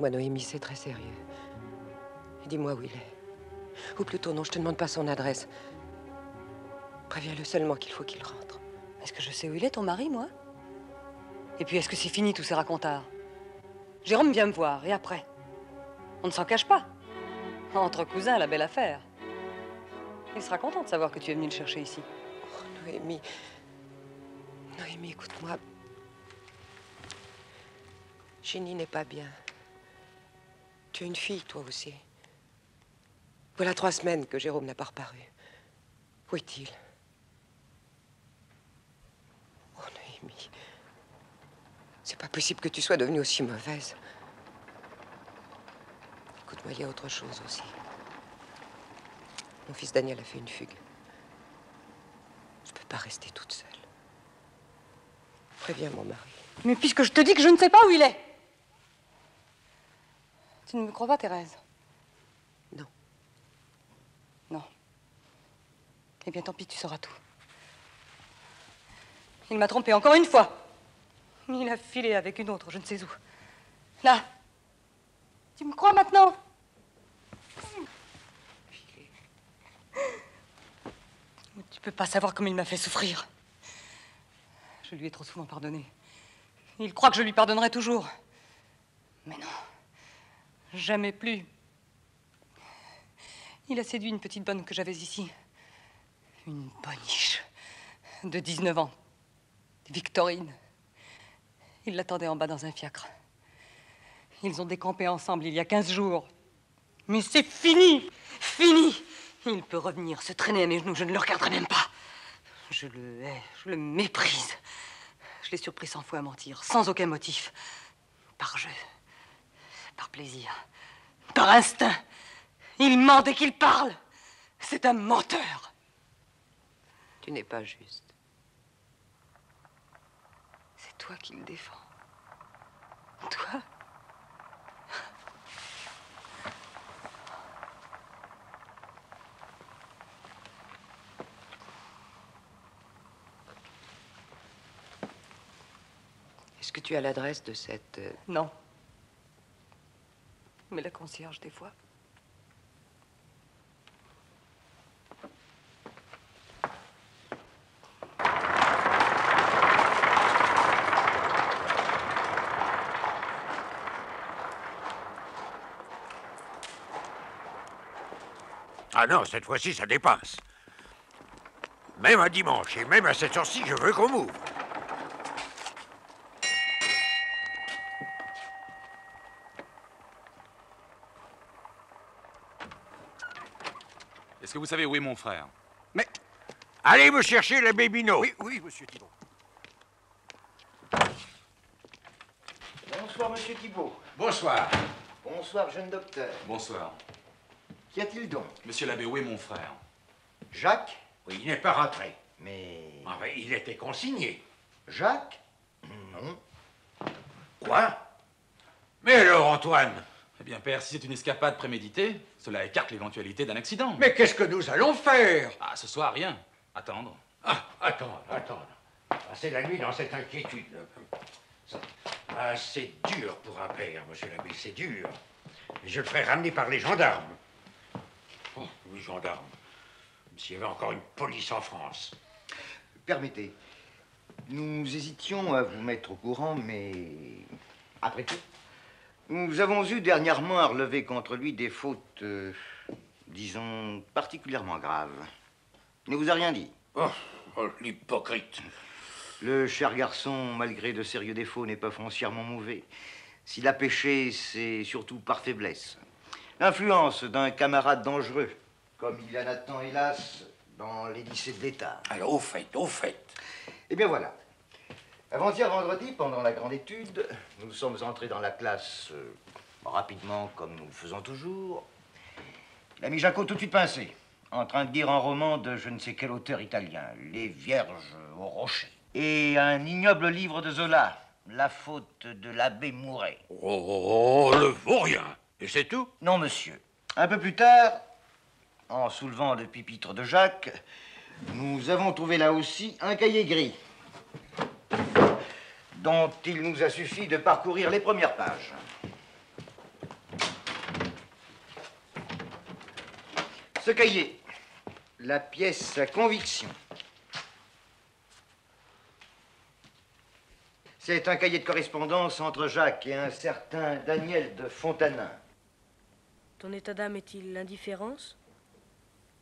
Écoute-moi, Noémie, c'est très sérieux. Dis-moi où il est. Ou plutôt, non, je te demande pas son adresse. Préviens-le seulement qu'il faut qu'il rentre. Est-ce que je sais où il est, ton mari, moi? Et puis, est-ce que c'est fini, tous ces racontards? Jérôme vient me voir, et après? On ne s'en cache pas. Entre cousins, la belle affaire. Il sera content de savoir que tu es venu le chercher ici. Oh, Noémie. Noémie, écoute-moi. Jenny n'est pas bien. Tu as une fille, toi aussi. Voilà 3 semaines que Jérôme n'a pas reparu. Où est-il? Oh, Noémie. C'est pas possible que tu sois devenue aussi mauvaise. Écoute-moi, il y a autre chose aussi. Mon fils Daniel a fait une fugue. Je peux pas rester toute seule. Préviens mon mari. Mais puisque je te dis que je ne sais pas où il est. Tu ne me crois pas, Thérèse? Non. Non. Eh bien, tant pis, tu sauras tout. Il m'a trompée encore une fois. Il a filé avec une autre, je ne sais où. Là. Tu me crois maintenant? Tu peux pas savoir comme il m'a fait souffrir. Je lui ai trop souvent pardonné. Il croit que je lui pardonnerai toujours. Mais non. Jamais plus. Il a séduit une petite bonne que j'avais ici. Une boniche de 19 ans. Victorine. Il l'attendait en bas dans un fiacre. Ils ont décampé ensemble il y a 15 jours. Mais c'est fini! Fini! Il peut revenir, se traîner à mes genoux, je ne le regarderai même pas. Je le hais, je le méprise. Je l'ai surpris 100 fois à mentir, sans aucun motif. Par jeu, par plaisir, par instinct. Il ment dès qu'il parle. C'est un menteur. Tu n'es pas juste. C'est toi qui le défends. Toi? Est-ce que tu as l'adresse de cette... Non. Mais la concierge, des fois. Ah non, cette fois-ci, ça dépasse. Même un dimanche, et même à cette heure-ci, je veux qu'on m'ouvre. Est-ce que vous savez où est mon frère? Mais... Allez me chercher l'abbé Binot. Oui, oui, monsieur Thibault. Bonsoir, monsieur Thibault. Bonsoir. Bonsoir, jeune docteur. Bonsoir. Qu'y a-t-il donc? Monsieur l'abbé, où est mon frère? Jacques? Oui, il n'est pas rentré. Mais... Enfin, il était consigné. Jacques? Non. Quoi? Mais alors, Antoine? Eh bien, père, si c'est une escapade préméditée, cela écarte l'éventualité d'un accident. Mais qu'est-ce que nous allons faire? Ah, ce soir, rien. Attendre. Ah, attends. Passer la nuit dans cette inquiétude. Ah, c'est dur pour un père, monsieur l'abbé, c'est dur. Je le ferai ramener par les gendarmes. Oh, les gendarmes. Comme s'il y avait encore une police en France. Permettez. Nous hésitions à vous mettre au courant, mais... Après tout, nous avons eu dernièrement à relever contre lui des fautes, disons, particulièrement graves. Il ne vous a rien dit? Oh, l'hypocrite. Le cher garçon, malgré de sérieux défauts, n'est pas foncièrement mauvais. S'il a péché, c'est surtout par faiblesse. L'influence d'un camarade dangereux, comme il y en a tant, hélas, dans les lycées de l'État. Alors, au fait. Eh bien voilà. Avant-hier vendredi, pendant la grande étude, nous sommes entrés dans la classe rapidement, comme nous le faisons toujours. L'ami Jaco tout de suite pincé, en train de lire un roman de je ne sais quel auteur italien, Les Vierges au rocher. Et un ignoble livre de Zola, La faute de l'abbé Mouret. Oh, le vaurien. Et c'est tout? Non, monsieur. Un peu plus tard, en soulevant le pupitre de Jacques, nous avons trouvé là aussi un cahier gris, dont il nous a suffi de parcourir les premières pages. Ce cahier, la pièce Conviction. C'est un cahier de correspondance entre Jacques et un certain Daniel de Fontanin. Ton état d'âme est-il l'indifférence,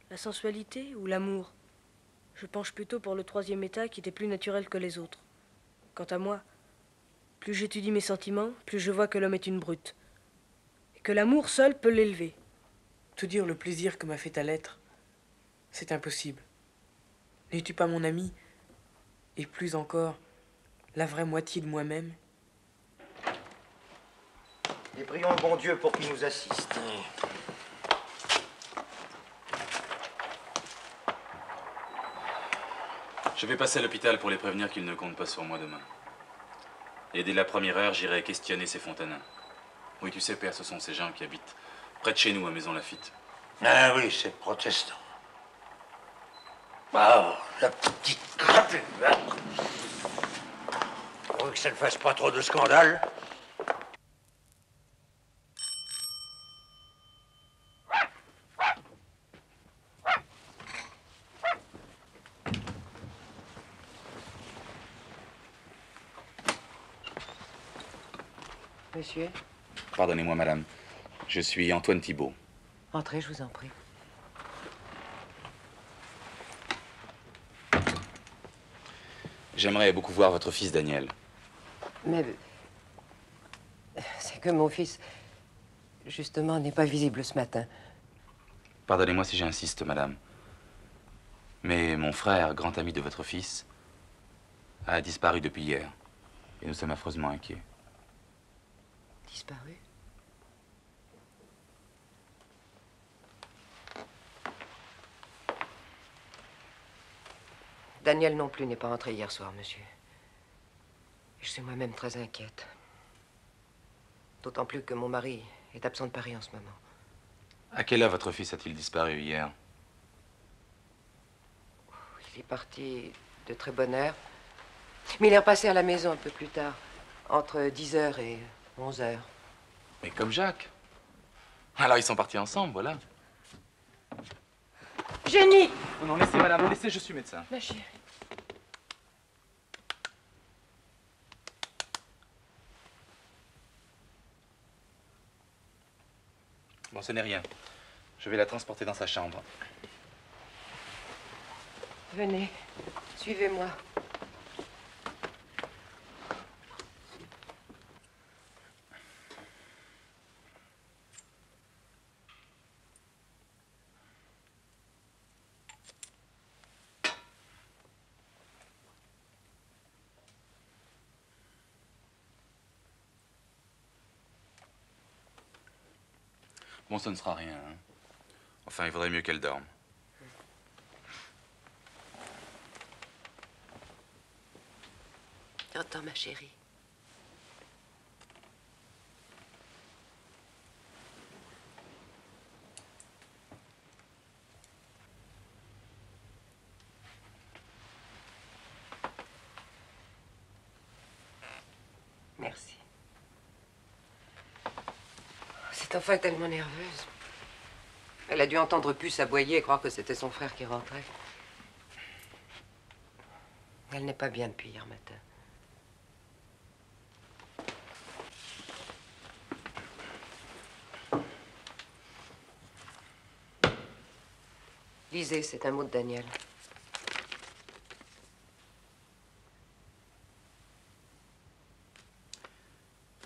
la sensualité ou l'amour? Je penche plutôt pour le troisième état qui était plus naturel que les autres. Quant à moi, plus j'étudie mes sentiments, plus je vois que l'homme est une brute. Et que l'amour seul peut l'élever. Te dire le plaisir que m'a fait ta lettre, c'est impossible. N'es-tu pas mon ami? Et plus encore, la vraie moitié de moi-même? Et prions le bon Dieu pour qu'il nous assiste. Je vais passer à l'hôpital pour les prévenir qu'ils ne comptent pas sur moi demain. Et dès la première heure, j'irai questionner ces Fontanins. Oui, tu sais, père, ce sont ces gens qui habitent près de chez nous, à Maison Lafitte. Ah oui, c'est protestant. Ah, la petite crapule. Pour que ça ne fasse pas trop de scandale. Monsieur, Pardonnez-moi, madame. Je suis Antoine Thibault. entrez, je vous en prie. J'aimerais beaucoup voir votre fils Daniel. Mais c'est que mon fils, justement, n'est pas visible ce matin. Pardonnez-moi si j'insiste, madame. Mais mon frère, grand ami de votre fils, a disparu depuis hier. Et nous sommes affreusement inquiets. Disparu? Daniel non plus n'est pas rentré hier soir, monsieur. Je suis moi-même très inquiète. D'autant plus que mon mari est absent de Paris en ce moment. À quelle heure votre fils a-t-il disparu hier? Il est parti de très bonne heure. Mais il est repassé à la maison un peu plus tard, entre 10h et 11h. Mais comme Jacques. Alors ils sont partis ensemble, voilà. Jenny! Oh non, laissez, madame, laissez, je suis médecin. Ma chérie. Bon, ce n'est rien. Je vais la transporter dans sa chambre. Venez, suivez-moi. Bon, ça ne sera rien, hein. Enfin, il vaudrait mieux qu'elle dorme. Attends, ma chérie. Merci. Cette enfant est tellement nerveuse. Elle a dû entendre Puce aboyer et croire que c'était son frère qui rentrait. Elle n'est pas bien depuis hier matin. Lisez, c'est un mot de Daniel.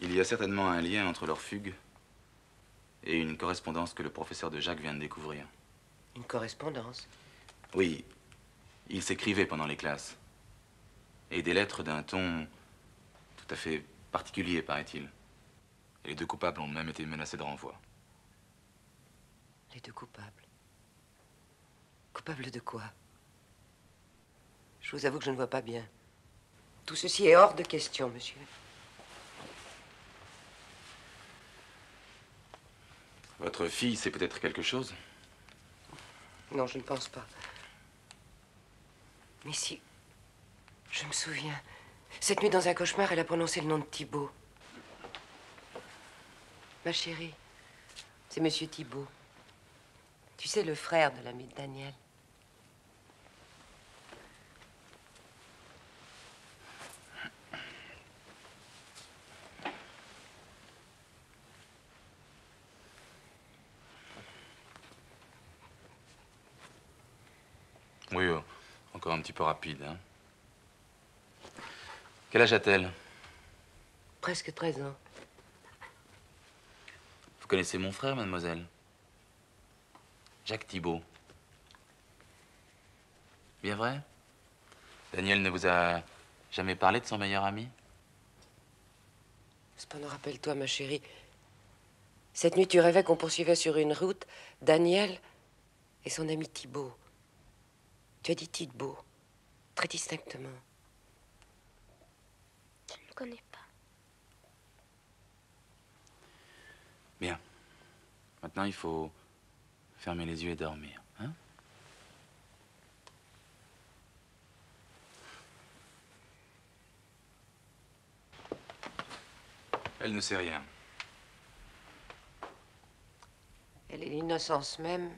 Il y a certainement un lien entre leur fugue et une correspondance que le professeur de Jacques vient de découvrir. Une correspondance. Oui, ils s'écrivaient pendant les classes. Et des lettres d'un ton tout à fait particulier, paraît-il. Et les deux coupables ont même été menacés de renvoi. Les deux coupables. Coupables de quoi? Je vous avoue que je ne vois pas bien. Tout ceci est hors de question, monsieur. Votre fille sait peut-être quelque chose? Non, je ne pense pas. Mais si... Je me souviens. Cette nuit, dans un cauchemar, elle a prononcé le nom de Thibault. Ma chérie, c'est Monsieur Thibault. Tu sais, le frère de l'ami de Daniel. Oui, encore un petit peu rapide, hein. Quel âge a-t-elle? Presque 13 ans. Vous connaissez mon frère, mademoiselle? Jacques Thibault. Bien vrai? Daniel ne vous a jamais parlé de son meilleur ami? Cependant, rappelle-toi, ma chérie, cette nuit, tu rêvais qu'on poursuivait sur une route Daniel et son ami Thibault. Tu as dit Thibault, très distinctement. Je ne le connais pas. Bien. Maintenant, il faut fermer les yeux et dormir, hein? Elle ne sait rien. Elle est l'innocence même,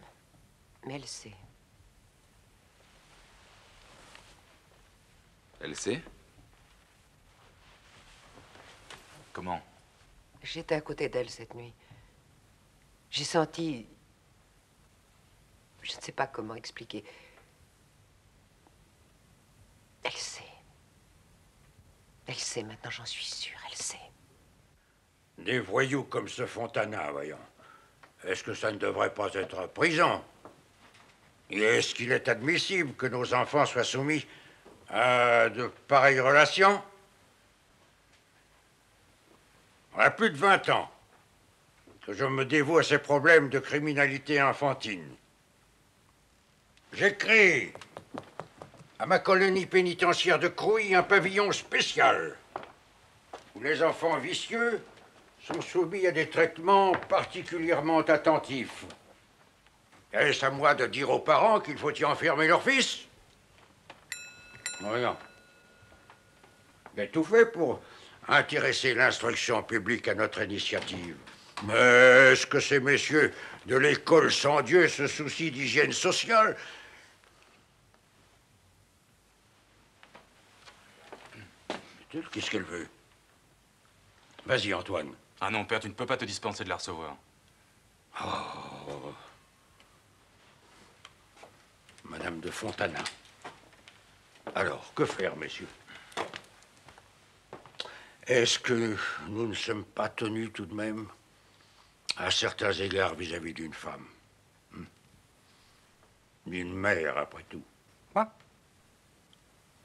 mais elle sait. Elle sait? Comment? J'étais à côté d'elle cette nuit. J'ai senti... Je ne sais pas comment expliquer. Elle sait. Elle sait, maintenant j'en suis sûre, elle sait. Des voyous comme ce Fontana, voyons. Est-ce que ça ne devrait pas être prison? Et est-ce qu'il est admissible que nos enfants soient soumis à de pareilles relations? Il y a plus de 20 ans que je me dévoue à ces problèmes de criminalité infantile. J'ai créé à ma colonie pénitentiaire de Crouy un pavillon spécial où les enfants vicieux sont soumis à des traitements particulièrement attentifs. Est-ce à moi de dire aux parents qu'il faut y enfermer leur fils? Rien. J'ai tout fait pour intéresser l'instruction publique à notre initiative. Mais est-ce que ces messieurs de l'école sans Dieu se soucient d'hygiène sociale? Qu'est-ce qu'elle veut? Vas-y, Antoine. Ah non, père, tu ne peux pas te dispenser de la recevoir. Oh. Madame de Fontana. Alors, que faire, messieurs? Est-ce que nous ne sommes pas tenus tout de même, à certains égards, vis-à-vis d'une femme? D'une mère, après tout. Quoi?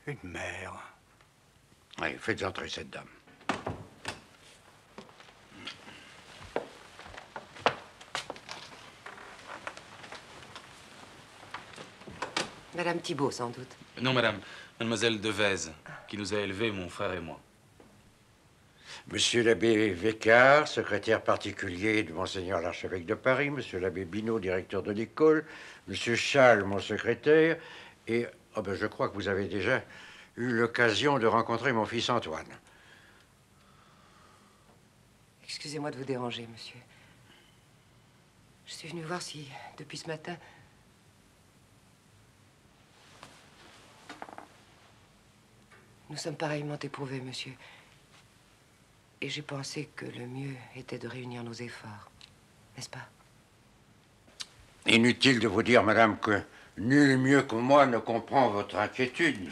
Une mère? Allez, faites entrer cette dame. Madame Thibault, sans doute. Non, madame. Mademoiselle Devèze, qui nous a élevés, mon frère et moi. Monsieur l'abbé Vécard, secrétaire particulier de Monseigneur l'archevêque de Paris, monsieur l'abbé Binot, directeur de l'école, monsieur Chal, mon secrétaire, et oh ben, je crois que vous avez déjà eu l'occasion de rencontrer mon fils Antoine. Excusez-moi de vous déranger, monsieur. Je suis venue voir si, depuis ce matin... Nous sommes pareillement éprouvés, monsieur. Et j'ai pensé que le mieux était de réunir nos efforts. N'est-ce pas? Inutile de vous dire, madame, que nul mieux que moi ne comprend votre inquiétude.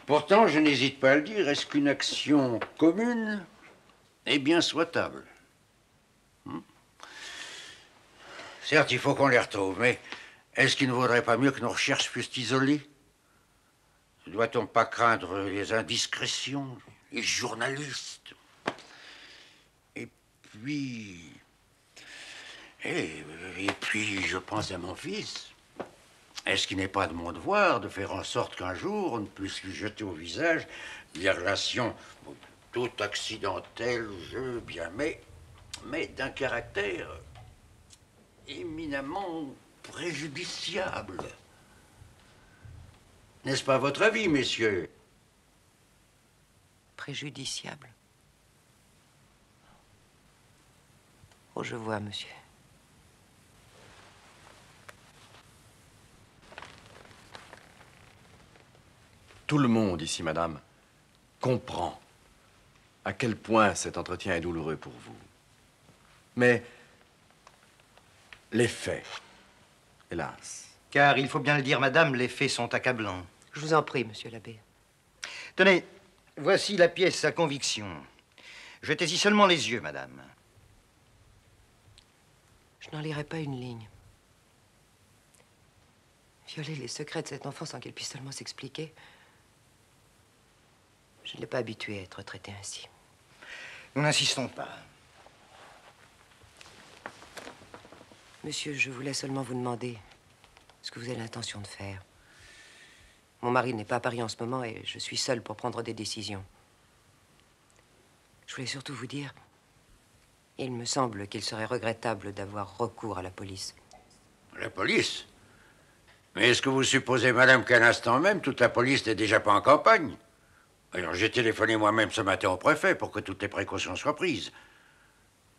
Pourtant, je n'hésite pas à le dire, est-ce qu'une action commune est bien souhaitable? Certes, il faut qu'on les retrouve, mais est-ce qu'il ne vaudrait pas mieux que nos recherches fussent isolées? Ne doit-on pas craindre les indiscrétions, les journalistes? Et puis... Et puis, je pense à mon fils. Est-ce qu'il n'est pas de mon devoir de faire en sorte qu'un jour, on ne puisse lui jeter au visage des relations tout accidentelles, je veux bien, mais d'un caractère éminemment préjudiciable? N'est-ce pas votre avis, messieurs? Préjudiciable. Oh, je vois, monsieur. tout le monde ici, madame, comprend à quel point cet entretien est douloureux pour vous. Mais les faits, hélas. Car il faut bien le dire, madame, les faits sont accablants. Je vous en prie, monsieur l'abbé. Tenez, voici la pièce à conviction. Jetez-y seulement les yeux, madame. Je n'en lirai pas une ligne. Violer les secrets de cet enfant sans qu'elle puisse seulement s'expliquer. Je ne l'ai pas habituée à être traitée ainsi. Nous n'insistons pas. Monsieur, je voulais seulement vous demander ce que vous avez l'intention de faire. Mon mari n'est pas à Paris en ce moment et je suis seule pour prendre des décisions. Je voulais surtout vous dire, il me semble qu'il serait regrettable d'avoir recours à la police. La police? Mais est-ce que vous supposez, madame, qu'à l'instant même, toute la police n'est déjà pas en campagne? Alors j'ai téléphoné moi-même ce matin au préfet pour que toutes les précautions soient prises.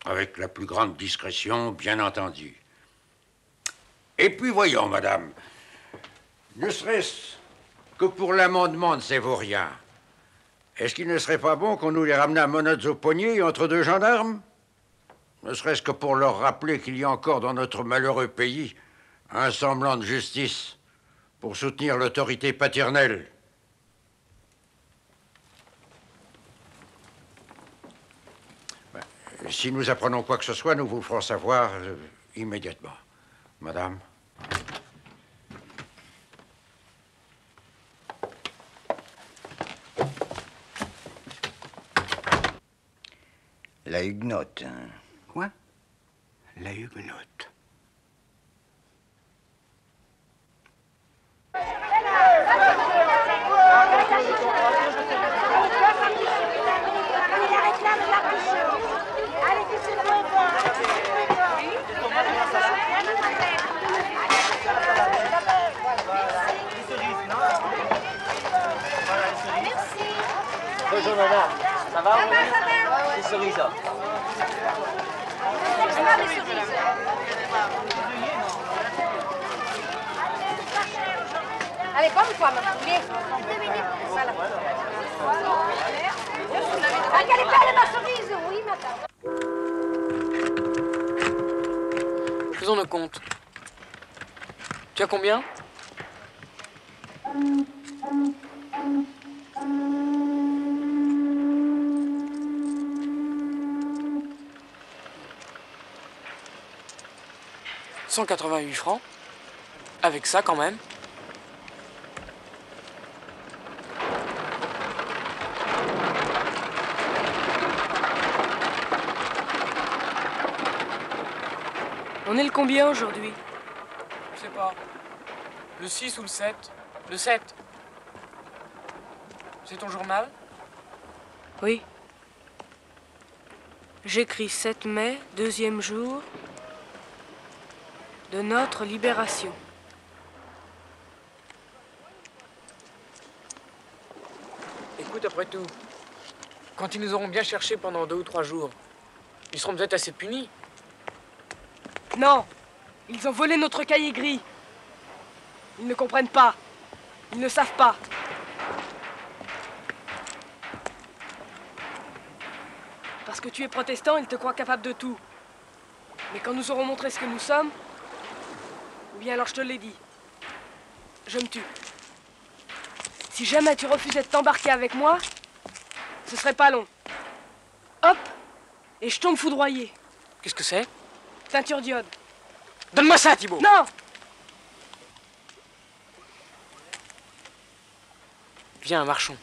Avec la plus grande discrétion, bien entendu. Et puis voyons, madame, ne serait-ce que pour l'amendement de ces vauriens, est-ce qu'il ne serait pas bon qu'on nous les ramenât menottes aux poignets entre deux gendarmes? Ne serait-ce que pour leur rappeler qu'il y a encore dans notre malheureux pays un semblant de justice pour soutenir l'autorité paternelle. Si nous apprenons quoi que ce soit, nous vous le ferons savoir immédiatement. Madame. La Huguenote. Quoi? La Huguenote. Bonjour madame, ça va? Les cerises. Allez, comme quoi, maman. Viens. 2 minutes. Voilà. Ah, quelle est belle ma cerise. Oui, madame. Faisons nos comptes. Tu as combien? « 188 francs. Avec ça, quand même. » On est le combien aujourd'hui? Je sais pas. Le 6 ou le 7? Le 7. C'est ton journal? Oui. J'écris 7 mai, 2e jour de notre libération. Écoute, après tout, quand ils nous auront bien cherchés pendant 2 ou 3 jours, ils seront peut-être assez punis. Non! Ils ont volé notre cahier gris. Ils ne comprennent pas. Ils ne savent pas. Parce que tu es protestant, ils te croient capable de tout. Mais quand nous aurons montré ce que nous sommes, ou bien alors je te l'ai dit, je me tue. Si jamais tu refusais de t'embarquer avec moi, ce serait pas long. Hop! Et je tombe foudroyé. Qu'est-ce que c'est? Teinture d'iode. Donne-moi ça, Thibault! Non! Viens, marchons.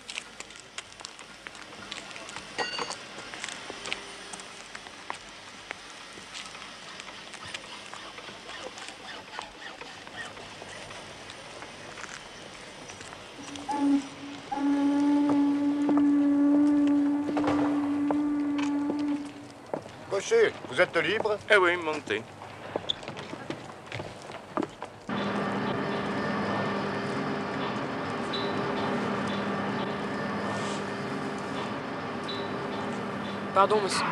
Cocher, vous êtes libre? Eh oui, montez. Pardon, monsieur.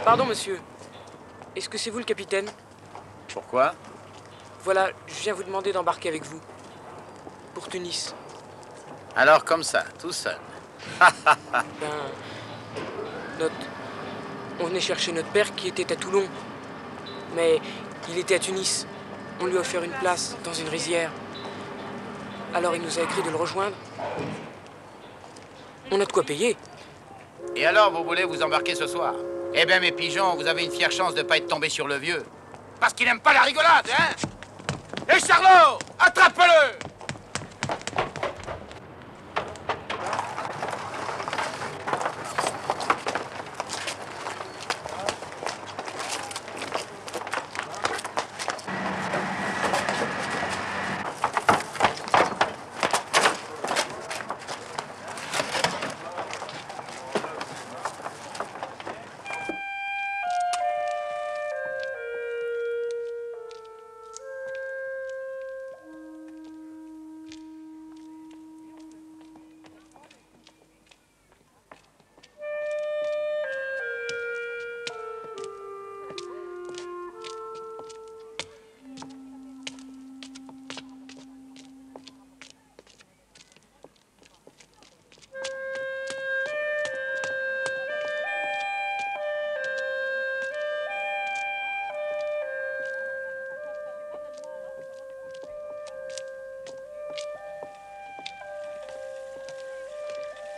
Pardon, monsieur. Est-ce que c'est vous le capitaine? Pourquoi? Voilà, je viens vous demander d'embarquer avec vous. Pour Tunis. Alors comme ça, tout seul. On venait chercher notre père qui était à Toulon. Mais il était à Tunis. On lui a offert une place dans une rizière. Alors il nous a écrit de le rejoindre. On a de quoi payer. Et alors, vous voulez vous embarquer ce soir? Eh bien, mes pigeons, vous avez une fière chance de ne pas être tombé sur le vieux. Parce qu'il n'aime pas la rigolade, hein? Et Charlot, attrape-le!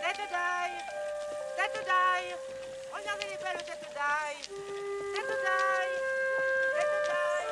Tête d'ail, tête d'ail, regardez les belles têtes d'ail, tête d'ail, tête d'ail.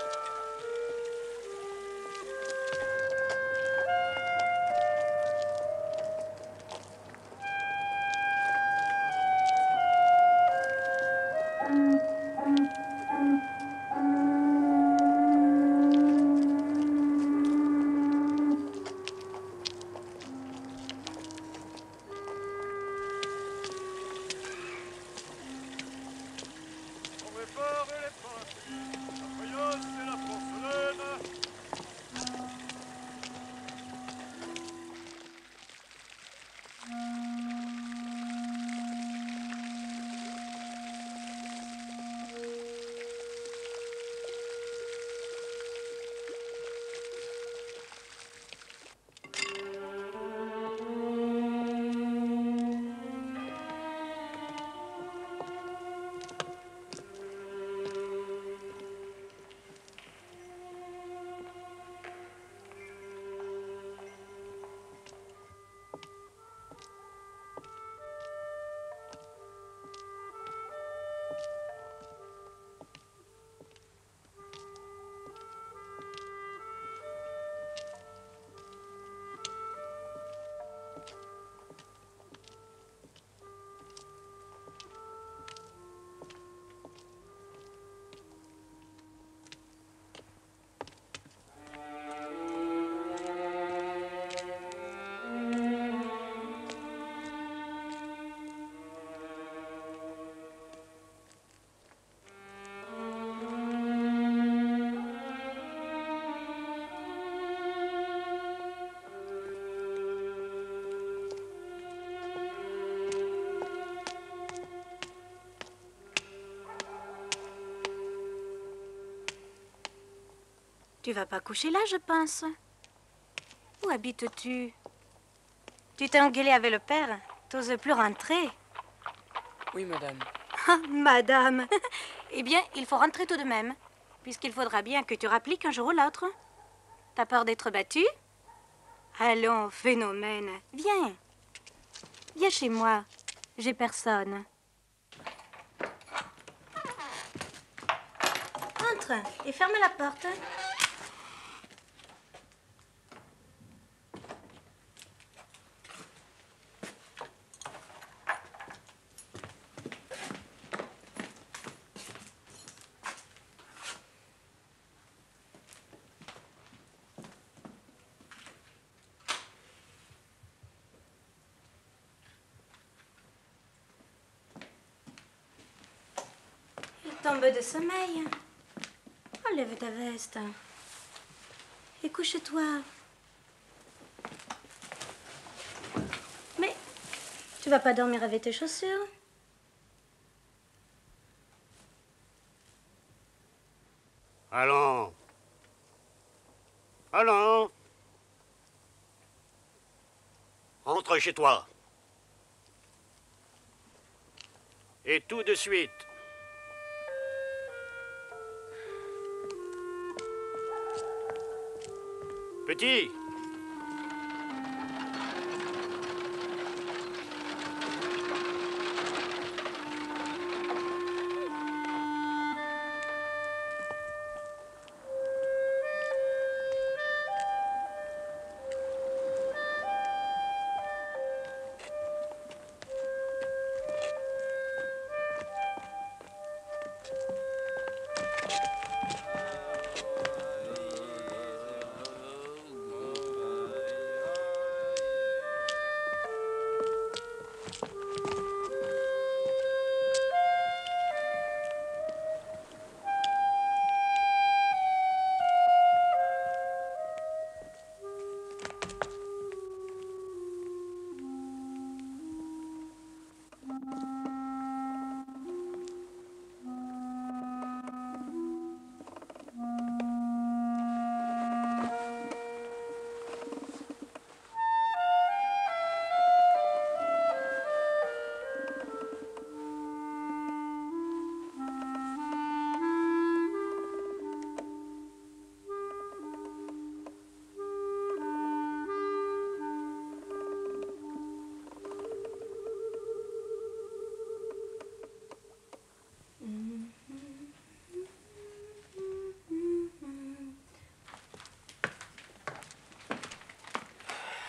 Tu vas pas coucher là, je pense. Où habites-tu? Tu t'es engueulé avec le père? T'oses plus rentrer? Oui, madame. Ah, madame. Eh bien, il faut rentrer tout de même, puisqu'il faudra bien que tu rappliques un jour ou l'autre. T'as peur d'être battu? Allons, phénomène. Viens. Viens chez moi. J'ai personne. Entre et ferme la porte. Tombe de sommeil. Enlève ta veste. Et couche-toi. Mais tu vas pas dormir avec tes chaussures? Allons. Allons. Rentrez. rentre chez toi. Et tout de suite. Petit.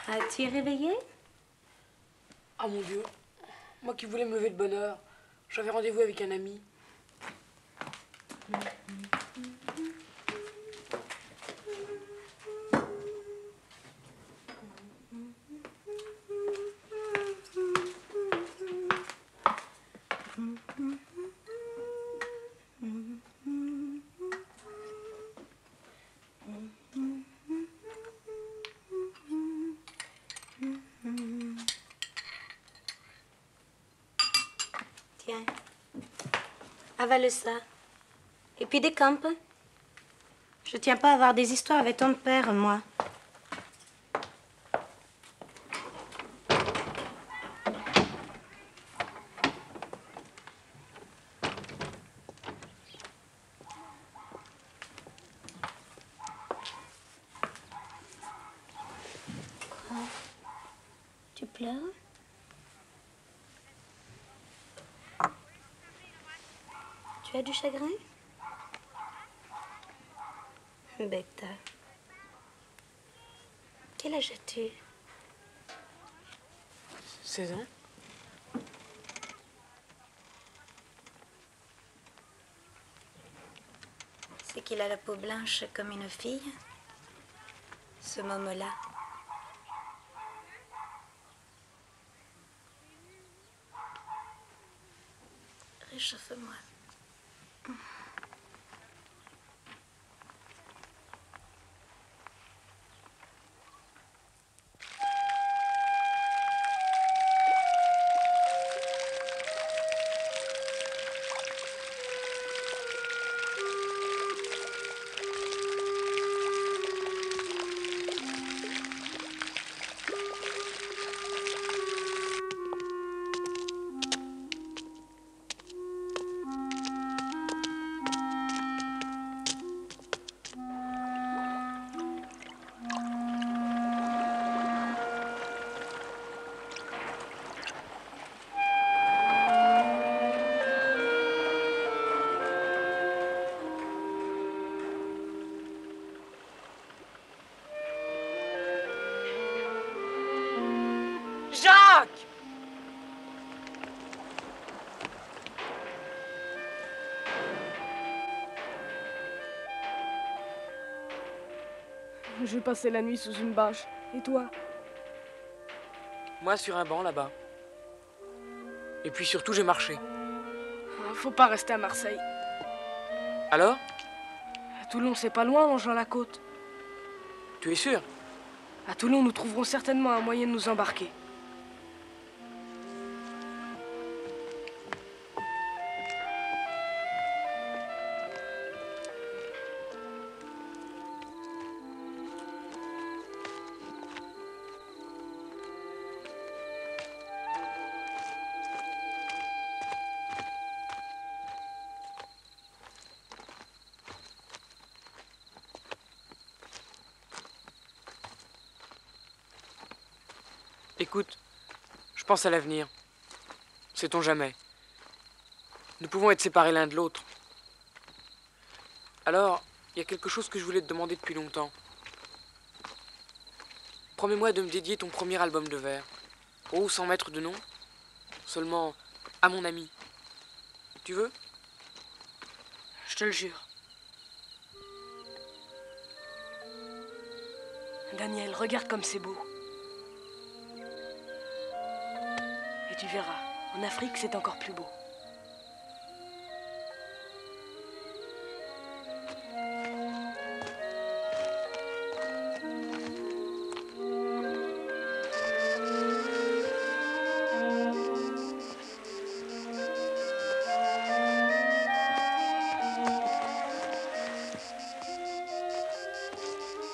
As-tu réveillé? Ah mon Dieu, moi qui voulais me lever de bonne heure, j'avais rendez-vous avec un ami. Tiens, avale ça. Et puis décampe. Je tiens pas à avoir des histoires avec ton père, moi. Quoi? Tu pleures? Tu as du chagrin? Bête. Quel âge as-tu? 16 ans. C'est qu'il a la peau blanche comme une fille. Ce Momo-là. Réchauffe-moi. Jacques! J'ai passé la nuit sous une bâche. Et toi? Moi sur un banc là-bas. Et puis surtout j'ai marché. Faut pas rester à Marseille. Alors? À Toulon, c'est pas loin, longeant la côte. Tu es sûr? À Toulon, nous trouverons certainement un moyen de nous embarquer. Écoute, je pense à l'avenir. Sait-on jamais. Nous pouvons être séparés l'un de l'autre. Alors, il y a quelque chose que je voulais te demander depuis longtemps. Promets-moi de me dédier ton premier album de vers. Oh, sans mettre de nom. Seulement à mon ami. Tu veux? Je te le jure. Daniel, regarde comme c'est beau. Et tu verras, en Afrique, c'est encore plus beau.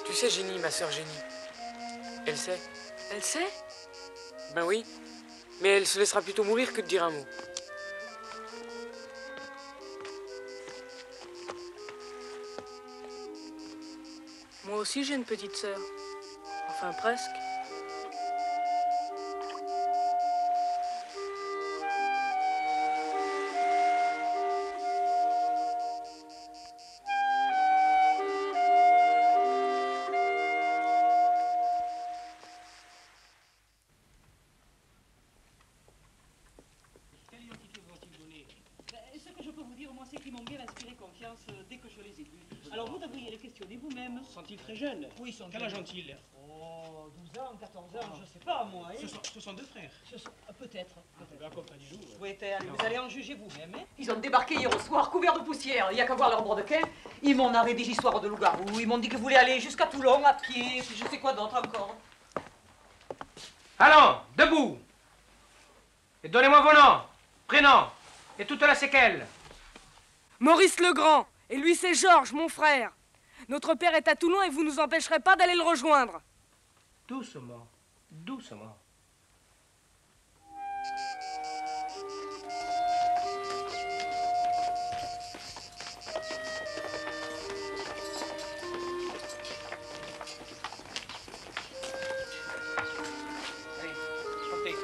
Tu sais, Jenny, ma sœur Jenny, elle sait. Elle sait? Ben oui, mais elle se laissera plutôt mourir que de dire un mot. Moi aussi, j'ai une petite sœur. Enfin, presque. Ce que je peux vous dire, au moins, c'est qu'ils m'ont bien inspiré confiance dès que je les ai vus. Alors, vous devriez les questionner vous-même. Sont-ils très jeunes? Oui, ils sont Quel âge ont-ils? Oh, 12 ans, 14 ans, je sais pas, moi. Hein. Ce sont deux frères. Peut-être. Accompagnez-nous. Oui, vous allez en juger vous-même. Hein. Ils ont débarqué hier au soir, couverts de poussière. Il n'y a qu'à voir leur brodequin. Ils m'ont narré des histoires de loups-garous. Ils m'ont dit qu'ils voulaient aller jusqu'à Toulon à pied. Puis je sais quoi d'autre encore. Allons, debout. Et donnez-moi vos noms, prénoms et toute la séquelle. Maurice Legrand. Et lui, c'est Georges, mon frère. Notre père est à Toulon et vous nous empêcherez pas d'aller le rejoindre. Doucement, doucement. Allez, sortez.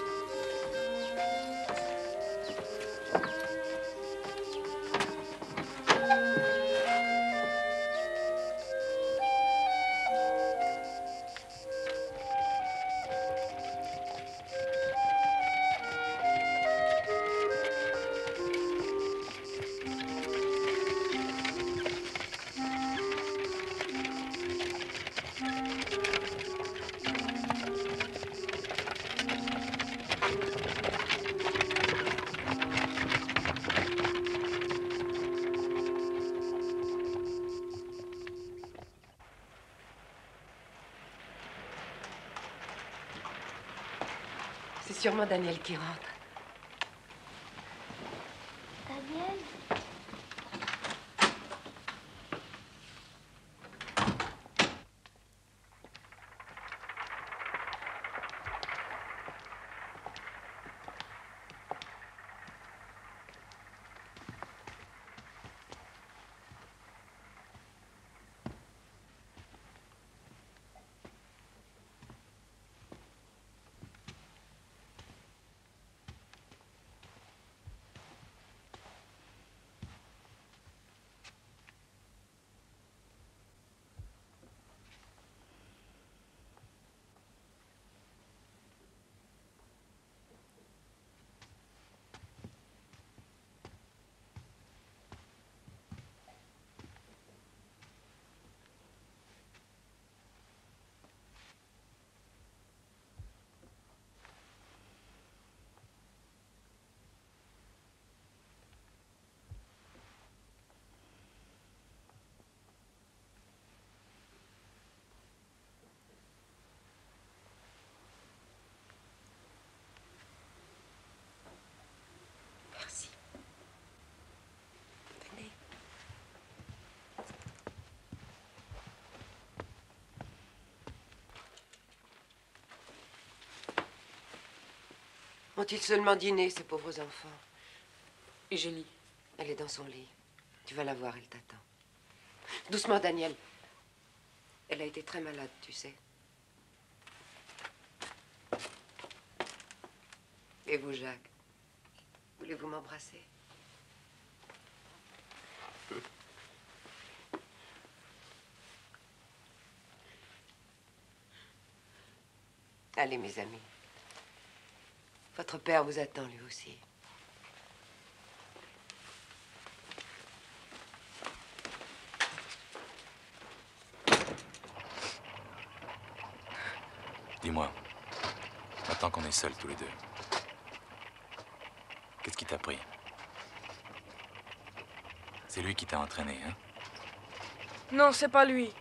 C'est sûrement Daniel qui rentre. Daniel? Merci. Venez. Ont-ils seulement dîné, ces pauvres enfants? Et Jenny? Elle est dans son lit. Tu vas la voir, elle t'attend. Doucement, Daniel. Elle a été très malade, tu sais. Et vous, Jacques? Voulez-vous m'embrasser? Allez, mes amis. Votre père vous attend, lui aussi. Dis-moi, maintenant qu'on est seuls tous les deux, qu'est-ce qui t'a pris? C'est lui qui t'a entraîné, hein? Non, c'est pas lui.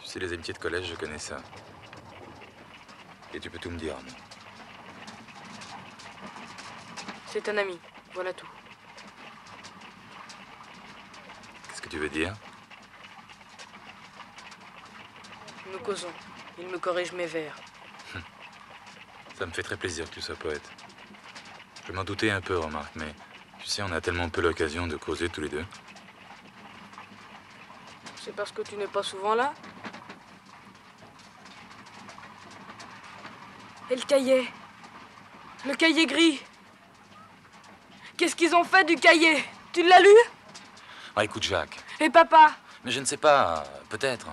Tu sais, les amitiés de collège, je connais ça. Et tu peux tout me dire, non? C'est un ami, voilà tout. Qu'est-ce que tu veux dire? Nous causons. Il me corrige mes vers. Ça me fait très plaisir que tu sois poète. Je m'en doutais un peu, remarque, mais tu sais, on a tellement peu l'occasion de causer tous les deux. C'est parce que tu n'es pas souvent là? Et le cahier? Le cahier gris? Qu'est-ce qu'ils ont fait du cahier? Tu l'as lu? Ah, écoute, Jacques. Et papa? Mais je ne sais pas, peut-être.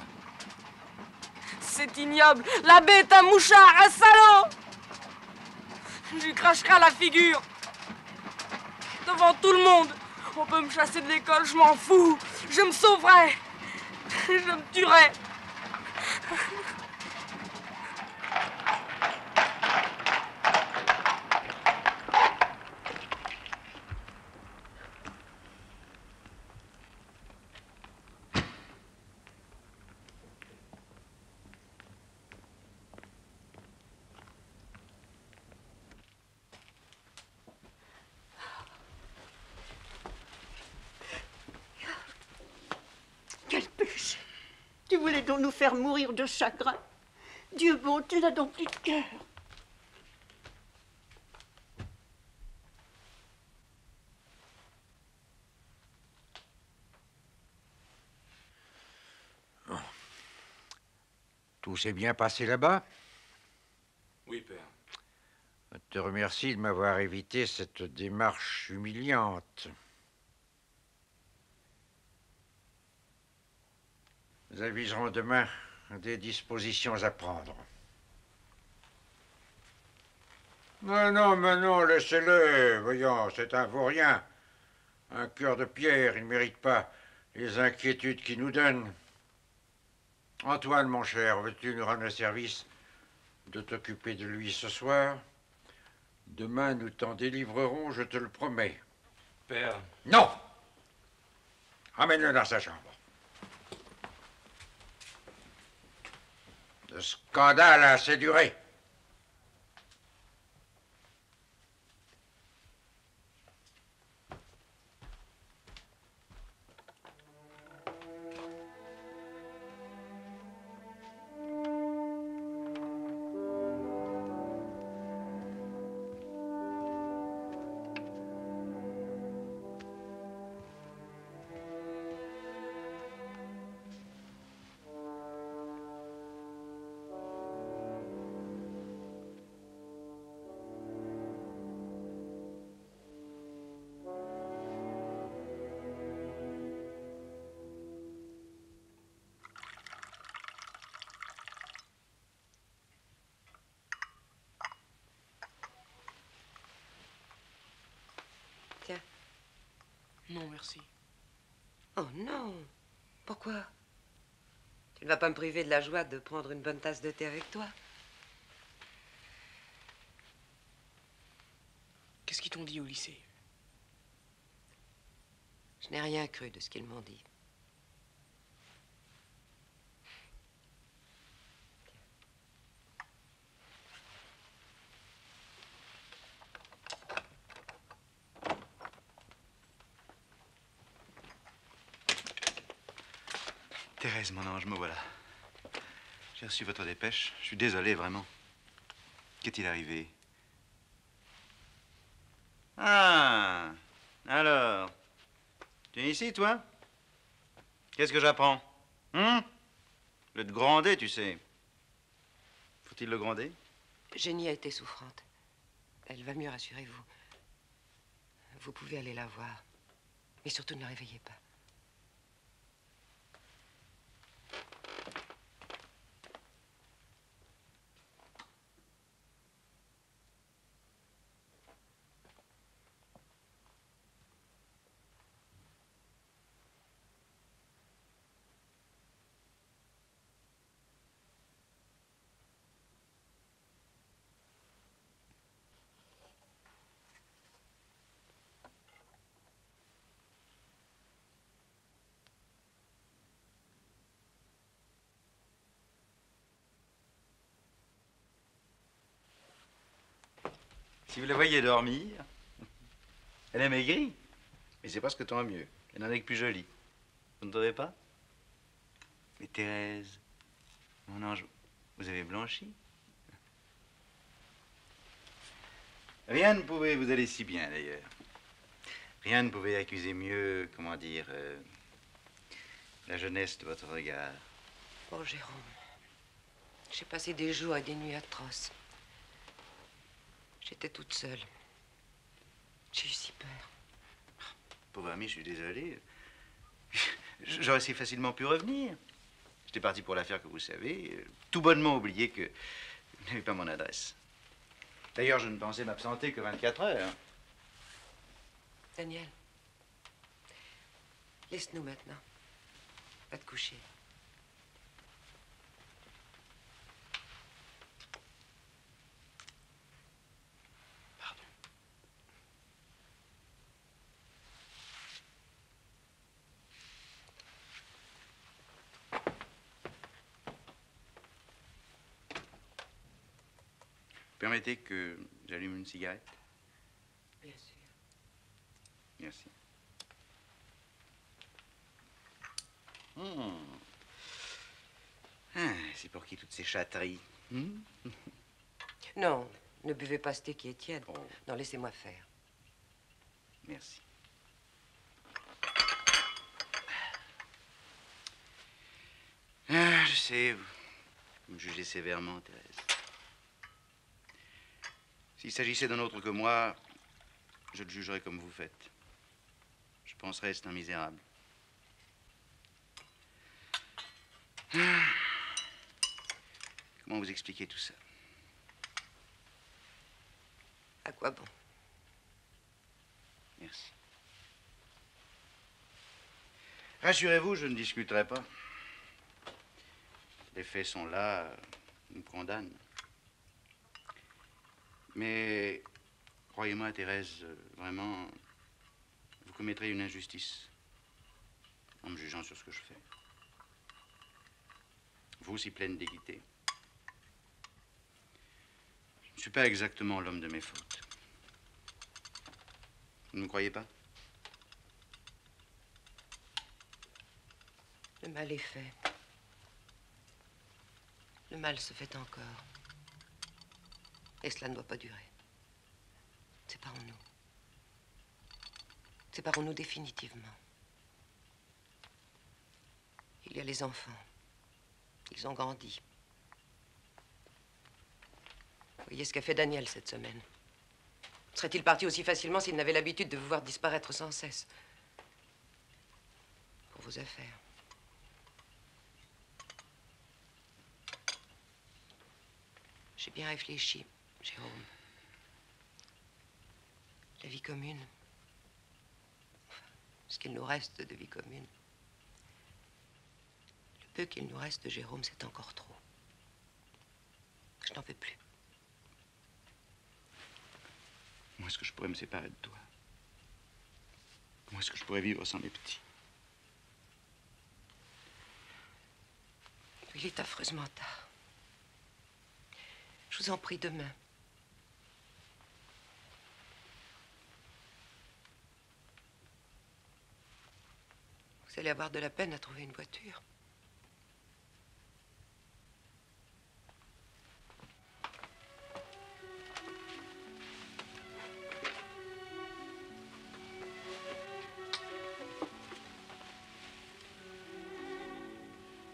C'est ignoble. L'abbé est un mouchard, un salaud! Je lui cracherai à la figure. Devant tout le monde. On peut me chasser de l'école, je m'en fous. Je me sauverai. Je me tuerai. Quel péché! Tu voulais donc nous faire mourir de chagrin. Dieu bon, tu n'as donc plus de cœur. Tout s'est bien passé là-bas? Oui, père. Je te remercie de m'avoir évité cette démarche humiliante. Nous aviserons demain des dispositions à prendre. Non, mais non, laissez-le. Voyons, c'est un vaurien. Un cœur de pierre, il ne mérite pas les inquiétudes qu'il nous donne. Antoine, mon cher, veux-tu nous rendre le service de t'occuper de lui ce soir? Demain, nous t'en délivrerons, je te le promets. Père. Non! Ramène-le dans sa chambre. Le scandale a assez duré. Tiens. Non, merci. Oh non! Pourquoi? Tu ne vas pas me priver de la joie de prendre une bonne tasse de thé avec toi? Qu'est-ce qu'ils t'ont dit au lycée? Je n'ai rien cru de ce qu'ils m'ont dit. Thérèse, mon ange, me voilà. J'ai reçu votre dépêche. Je suis désolé, vraiment. Qu'est-il arrivé? Ah, alors, tu es ici, toi? Qu'est-ce que j'apprends? Je vais te gronder, tu sais. Faut-il le gronder? Jenny a été souffrante. Elle va mieux, rassurez-vous. Vous pouvez aller la voir. Mais surtout, ne la réveillez pas. Si vous la voyez dormir, elle est maigrie, mais c'est presque tant mieux. Elle n'en est que plus jolie. Vous ne trouvez pas? Mais Thérèse, mon ange, vous avez blanchi. Rien ne pouvait vous aller si bien, d'ailleurs. Rien ne pouvait accuser mieux, comment dire, la jeunesse de votre regard. Oh, Jérôme, j'ai passé des jours et des nuits atroces. J'étais toute seule. J'ai eu si peur. Pauvre ami, je suis désolé. J'aurais si facilement pu revenir. J'étais parti pour l'affaire que vous savez, tout bonnement oublié que vous n'avez pas mon adresse. D'ailleurs, je ne pensais m'absenter que 24 heures. Daniel, laisse-nous maintenant. Va te coucher. Permettez que j'allume une cigarette? Bien sûr. Merci. Ah, c'est pour qui toutes ces chatteries? Non, ne buvez pas ce thé qui est tiède. Non, laissez-moi faire. Merci. Ah, je sais, vous me jugez sévèrement, Thérèse. S'il s'agissait d'un autre que moi, je le jugerais comme vous faites. Je penserais que c'est un misérable. Ah. Comment vous expliquer tout ça? À quoi bon? Merci. Rassurez-vous, je ne discuterai pas. Les faits sont là, ils me condamnent. Mais, croyez-moi, Thérèse, vraiment, vous commettrez une injustice en me jugeant sur ce que je fais. Vous, si pleine d'équité. Je ne suis pas exactement l'homme de mes fautes. Vous ne me croyez pas? Le mal est fait. Le mal se fait encore. Et cela ne doit pas durer. Séparons-nous. Séparons-nous définitivement. Il y a les enfants. Ils ont grandi. Voyez ce qu'a fait Daniel cette semaine. Serait-il parti aussi facilement s'il n'avait l'habitude de vous voir disparaître sans cesse? Pour vos affaires. J'ai bien réfléchi, Jérôme. La vie commune. Enfin, ce qu'il nous reste de vie commune. Le peu qu'il nous reste de Jérôme, c'est encore trop. Je n'en peux plus. Comment est-ce que je pourrais me séparer de toi? Comment est-ce que je pourrais vivre sans mes petits? Il est affreusement tard. Je vous en prie, demain. Vous allez avoir de la peine à trouver une voiture.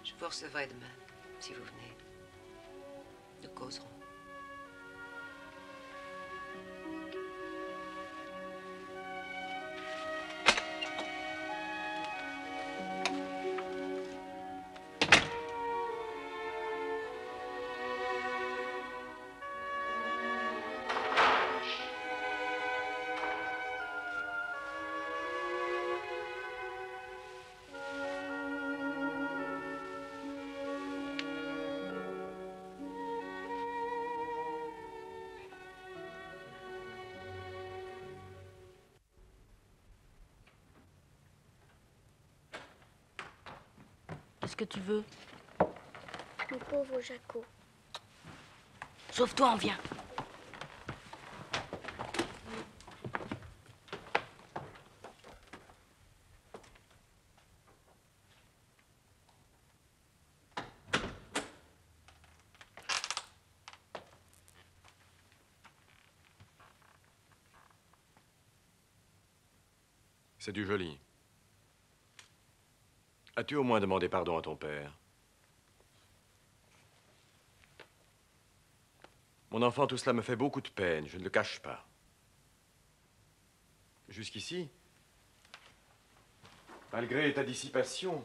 Je vous recevrai demain, si vous venez. Nous causerons. Qu'est-ce que tu veux? Mon pauvre Jaco. Sauve-toi, on vient. C'est du joli. As-tu au moins demandé pardon à ton père? Mon enfant, tout cela me fait beaucoup de peine, je ne le cache pas. Jusqu'ici, malgré ta dissipation,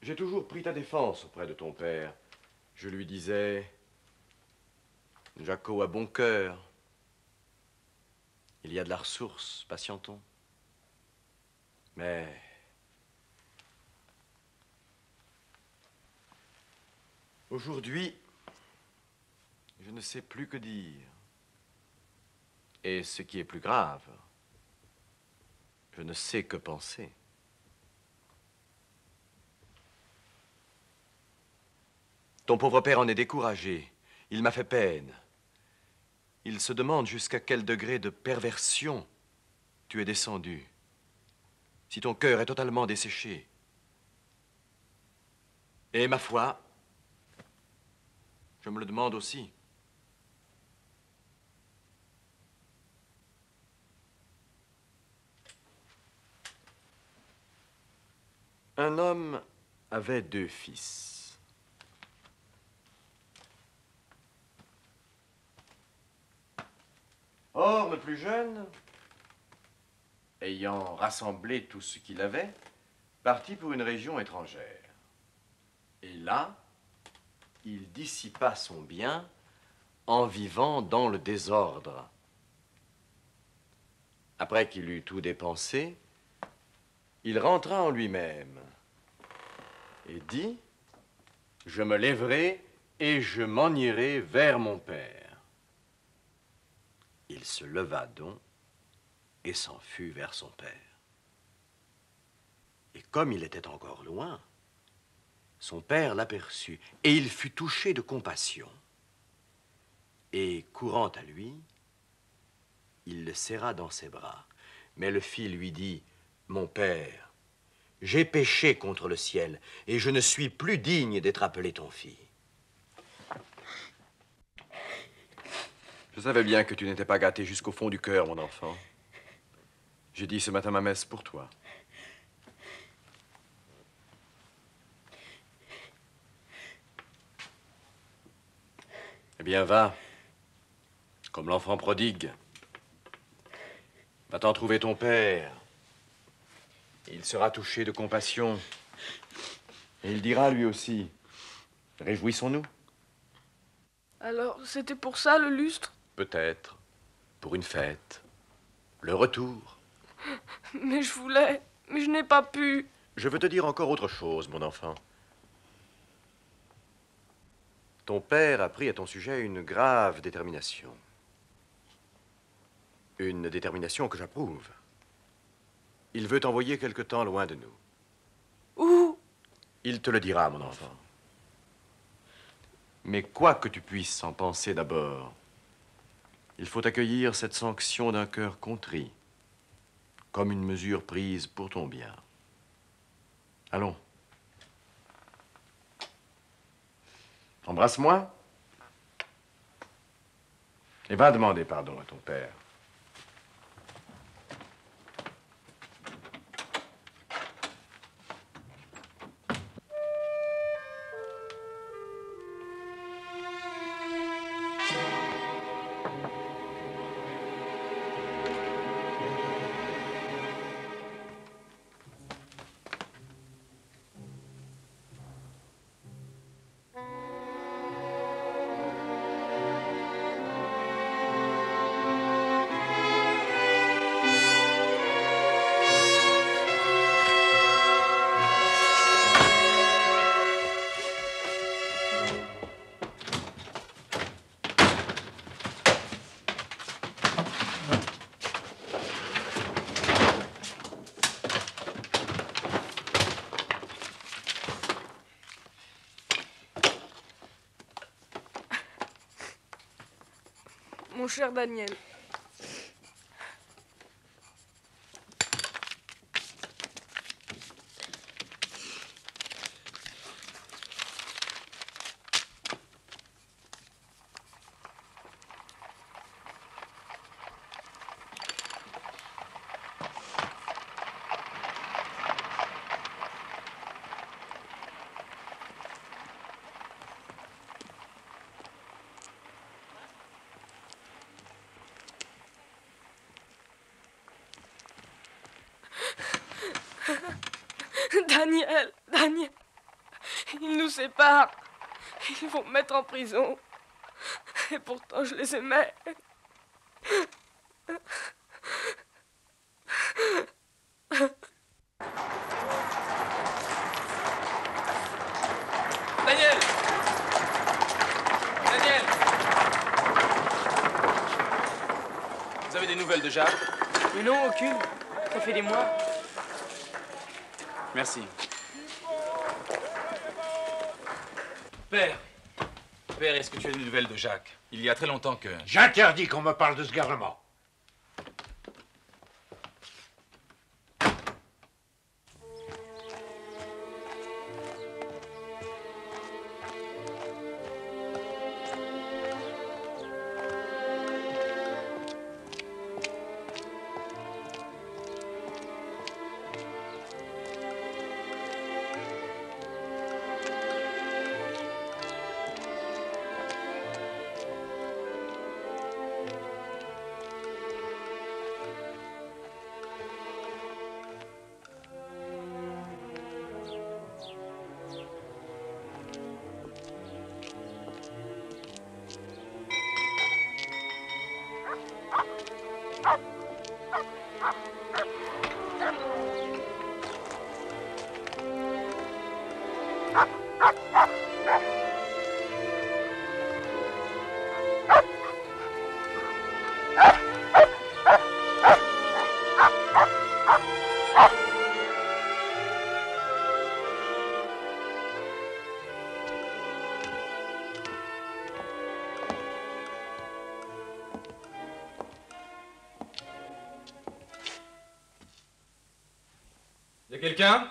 j'ai toujours pris ta défense auprès de ton père. Je lui disais, Jaco a bon cœur. Il y a de la ressource, patientons. Mais aujourd'hui, je ne sais plus que dire. Et ce qui est plus grave, je ne sais que penser. Ton pauvre père en est découragé. Il m'a fait peine. Il se demande jusqu'à quel degré de perversion tu es descendu. Si ton cœur est totalement desséché. Et ma foi, je me le demande aussi. Un homme avait 2 fils. Or, le plus jeune, ayant rassemblé tout ce qu'il avait, partit pour une région étrangère. Et là, il dissipa son bien en vivant dans le désordre. Après qu'il eut tout dépensé, il rentra en lui-même et dit, « Je me lèverai et je m'en irai vers mon père. » Il se leva donc et s'en fut vers son père. Et comme il était encore loin, son père l'aperçut et il fut touché de compassion. Et courant à lui, il le serra dans ses bras. Mais le fils lui dit, « Mon père, j'ai péché contre le ciel et je ne suis plus digne d'être appelé ton fils. » Je savais bien que tu n'étais pas gâté jusqu'au fond du cœur, mon enfant. J'ai dit ce matin ma messe pour toi. Eh bien, va, comme l'enfant prodigue. Va-t'en trouver ton père. Il sera touché de compassion. Et il dira lui aussi, réjouissons-nous. Alors, c'était pour ça, le lustre? Peut-être, pour une fête, le retour. Mais je voulais, mais je n'ai pas pu. Je veux te dire encore autre chose, mon enfant. Ton père a pris à ton sujet une grave détermination. Une détermination que j'approuve. Il veut t'envoyer quelque temps loin de nous. Où? Il te le dira, mon enfant. Mais quoi que tu puisses en penser d'abord, il faut accueillir cette sanction d'un cœur contrit, comme une mesure prise pour ton bien. Allons. Embrasse-moi et va demander pardon à ton père. mon cher Daniel. Daniel, Daniel, ils nous séparent. Ils vont me mettre en prison. Et pourtant, je les aimais. Daniel! Daniel! Vous avez des nouvelles de Jacques? Mais non, aucune. Ça fait des mois. Merci. Père! Père, est-ce que tu as des nouvelles de Jacques? Il y a très longtemps que... J'interdis qu'on me parle de ce garnement. Y a quelqu'un?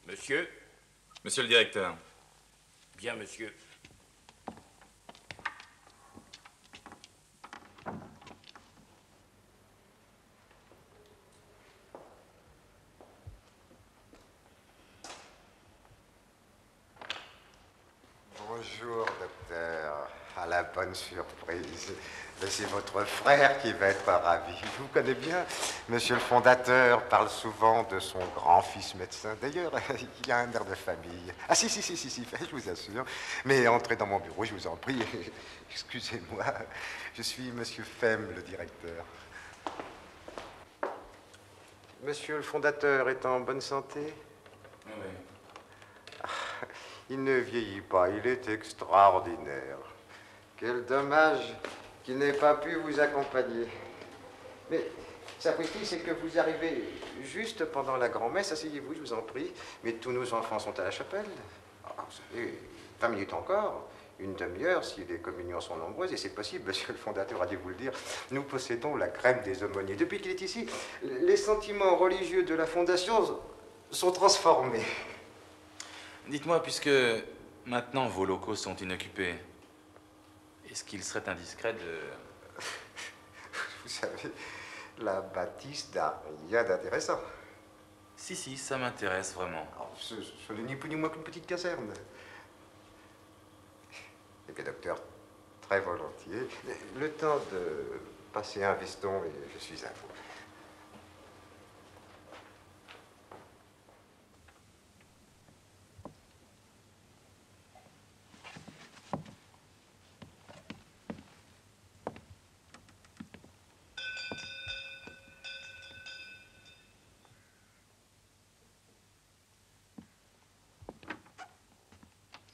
Monsieur? Monsieur le directeur. Bien, monsieur. Bonjour, docteur. À la bonne surprise. C'est votre frère qui va être ravi. Je vous connais bien. Monsieur le fondateur parle souvent de son grand-fils médecin. D'ailleurs, il y a un air de famille. Ah si, je vous assure. Mais entrez dans mon bureau, je vous en prie. Excusez-moi. Je suis monsieur Fem, le directeur. Monsieur le fondateur est en bonne santé? Oui. Il ne vieillit pas, il est extraordinaire. Quel dommage qu'il n'ait pas pu vous accompagner. Mais sapristi, c'est que vous arrivez juste pendant la grand-messe. Asseyez-vous, je vous en prie. Mais tous nos enfants sont à la chapelle. Ah, vous savez, 20 minutes encore, une demi-heure si les communions sont nombreuses. Et c'est possible, monsieur le fondateur a dû vous le dire. Nous possédons la crème des aumôniers. Depuis qu'il est ici, les sentiments religieux de la fondation sont transformés. Dites-moi, puisque maintenant vos locaux sont inoccupés, est-ce qu'il serait indiscret de... Vous savez, la bâtisse n'a rien d'intéressant. Si, ça m'intéresse vraiment. Ce n'est ni plus ni moins qu'une petite caserne. Eh bien, docteur, très volontiers. Le temps de passer un veston et je suis à vous.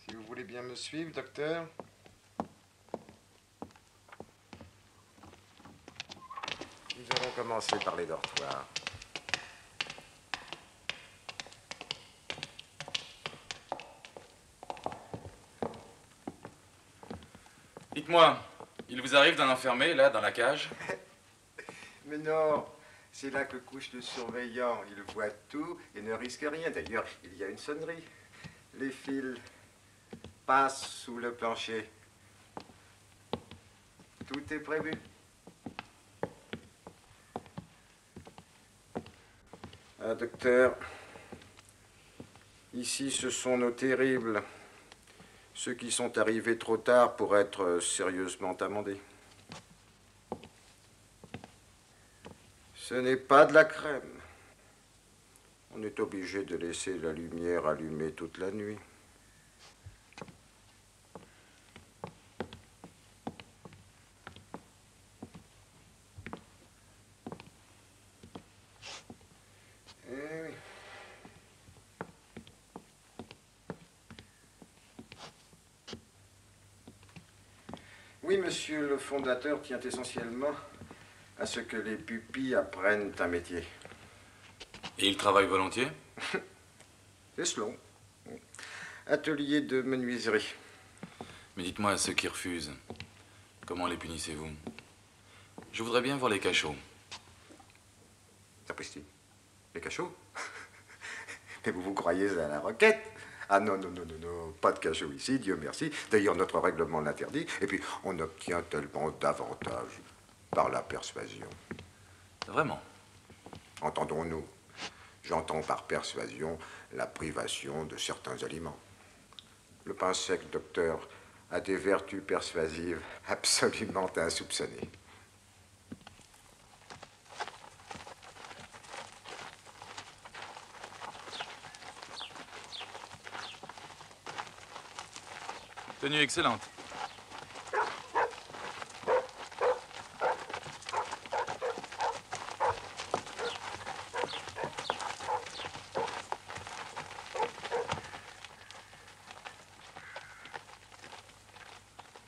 Si vous voulez bien me suivre, docteur. Nous allons commencer par les dortoirs. Dites-moi, il vous arrive d'en enfermer, là, dans la cage? Mais non, c'est là que couche le surveillant. Il voit tout et ne risque rien. D'ailleurs, il y a une sonnerie. Les fils passent sous le plancher. Tout est prévu. Ah, docteur, ici, ce sont nos terribles. Ceux qui sont arrivés trop tard pour être sérieusement amendés. Ce n'est pas de la crème. On est obligé de laisser la lumière allumée toute la nuit. Eh oui. Oui, monsieur le fondateur tient essentiellement à ce que les pupilles apprennent un métier. Et il travaille volontiers? C'est selon. Atelier de menuiserie. Mais dites-moi, à ceux qui refusent, comment les punissez-vous? Je voudrais bien voir les cachots. Sapristi, les cachots? Mais vous vous croyez à la requête? Ah non, non, non, non, non, pas de cachot ici, Dieu merci. D'ailleurs, notre règlement l'interdit. Et puis, on obtient tellement d'avantages par la persuasion. Vraiment? Entendons-nous. J'entends par persuasion la privation de certains aliments. Le pain sec, docteur, a des vertus persuasives absolument insoupçonnées. Tenue excellente.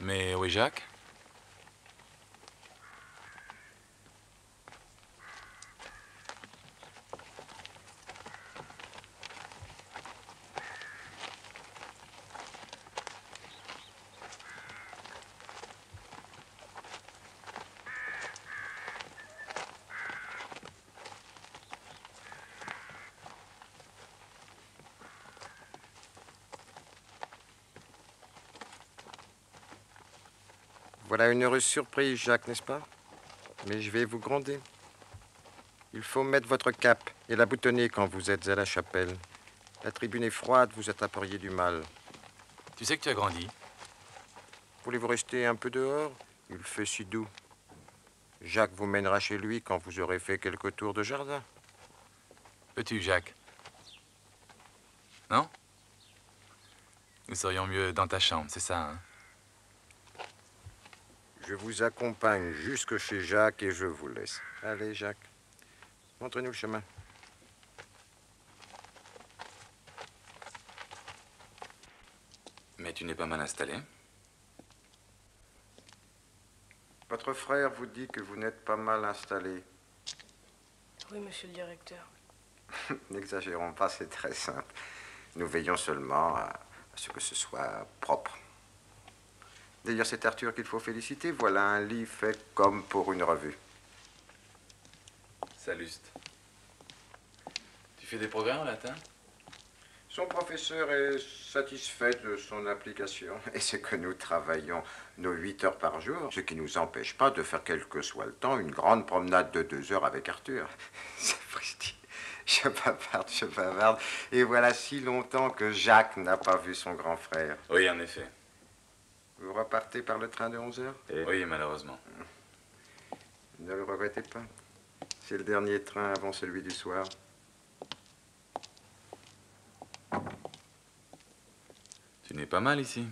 Mais où est Jacques? Voilà une heureuse surprise, Jacques, n'est-ce pas? Mais je vais vous gronder. Il faut mettre votre cape et la boutonner quand vous êtes à la chapelle. La tribune est froide, vous attraperiez du mal. Tu sais que tu as grandi? Voulez-vous rester un peu dehors? Il fait si doux. Jacques vous mènera chez lui quand vous aurez fait quelques tours de jardin. Peux-tu, Jacques? Non? Nous serions mieux dans ta chambre, c'est ça, hein? Je vous accompagne jusque chez Jacques et je vous laisse. Allez, Jacques, montrez-nous le chemin. Mais tu n'es pas mal installé. Votre frère vous dit que vous n'êtes pas mal installé. Oui, monsieur le directeur. N'exagérons pas, c'est très simple. Nous veillons seulement à ce que ce soit propre. D'ailleurs, c'est Arthur qu'il faut féliciter. Voilà un lit fait comme pour une revue. Saluste. Tu fais des progrès en latin? Son professeur est satisfait de son application. Et c'est que nous travaillons nos 8 heures par jour, ce qui ne nous empêche pas de faire, quel que soit le temps, une grande promenade de 2 heures avec Arthur. Sapristi, je bavarde. Et voilà si longtemps que Jacques n'a pas vu son grand frère. Oui, en effet. Vous repartez par le train de 11 heures? Oui, malheureusement. Ne le regrettez pas. C'est le dernier train avant celui du soir. Tu n'es pas mal ici.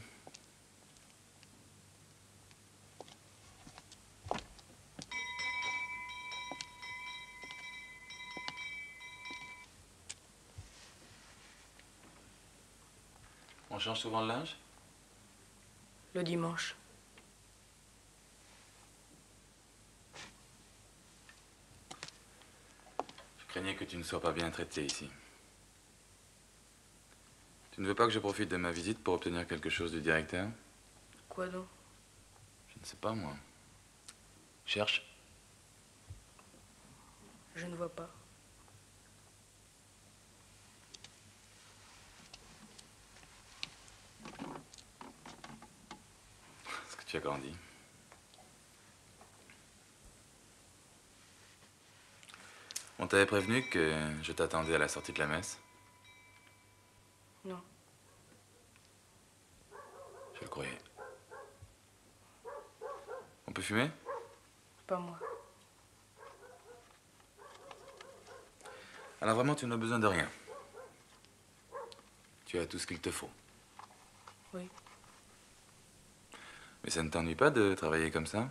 On change souvent le linge? Le dimanche. Je craignais que tu ne sois pas bien traité ici. Tu ne veux pas que je profite de ma visite pour obtenir quelque chose du directeur? Quoi donc? sais pas, moi. Cherche. Je ne vois pas. Est-ce que tu as grandi? On t'avait prévenu que je t'attendais à la sortie de la messe? Non. Je le croyais. On peut fumer? Pas moi. Alors vraiment, tu n'as besoin de rien. Tu as tout ce qu'il te faut. Oui. Mais ça ne t'ennuie pas de travailler comme ça?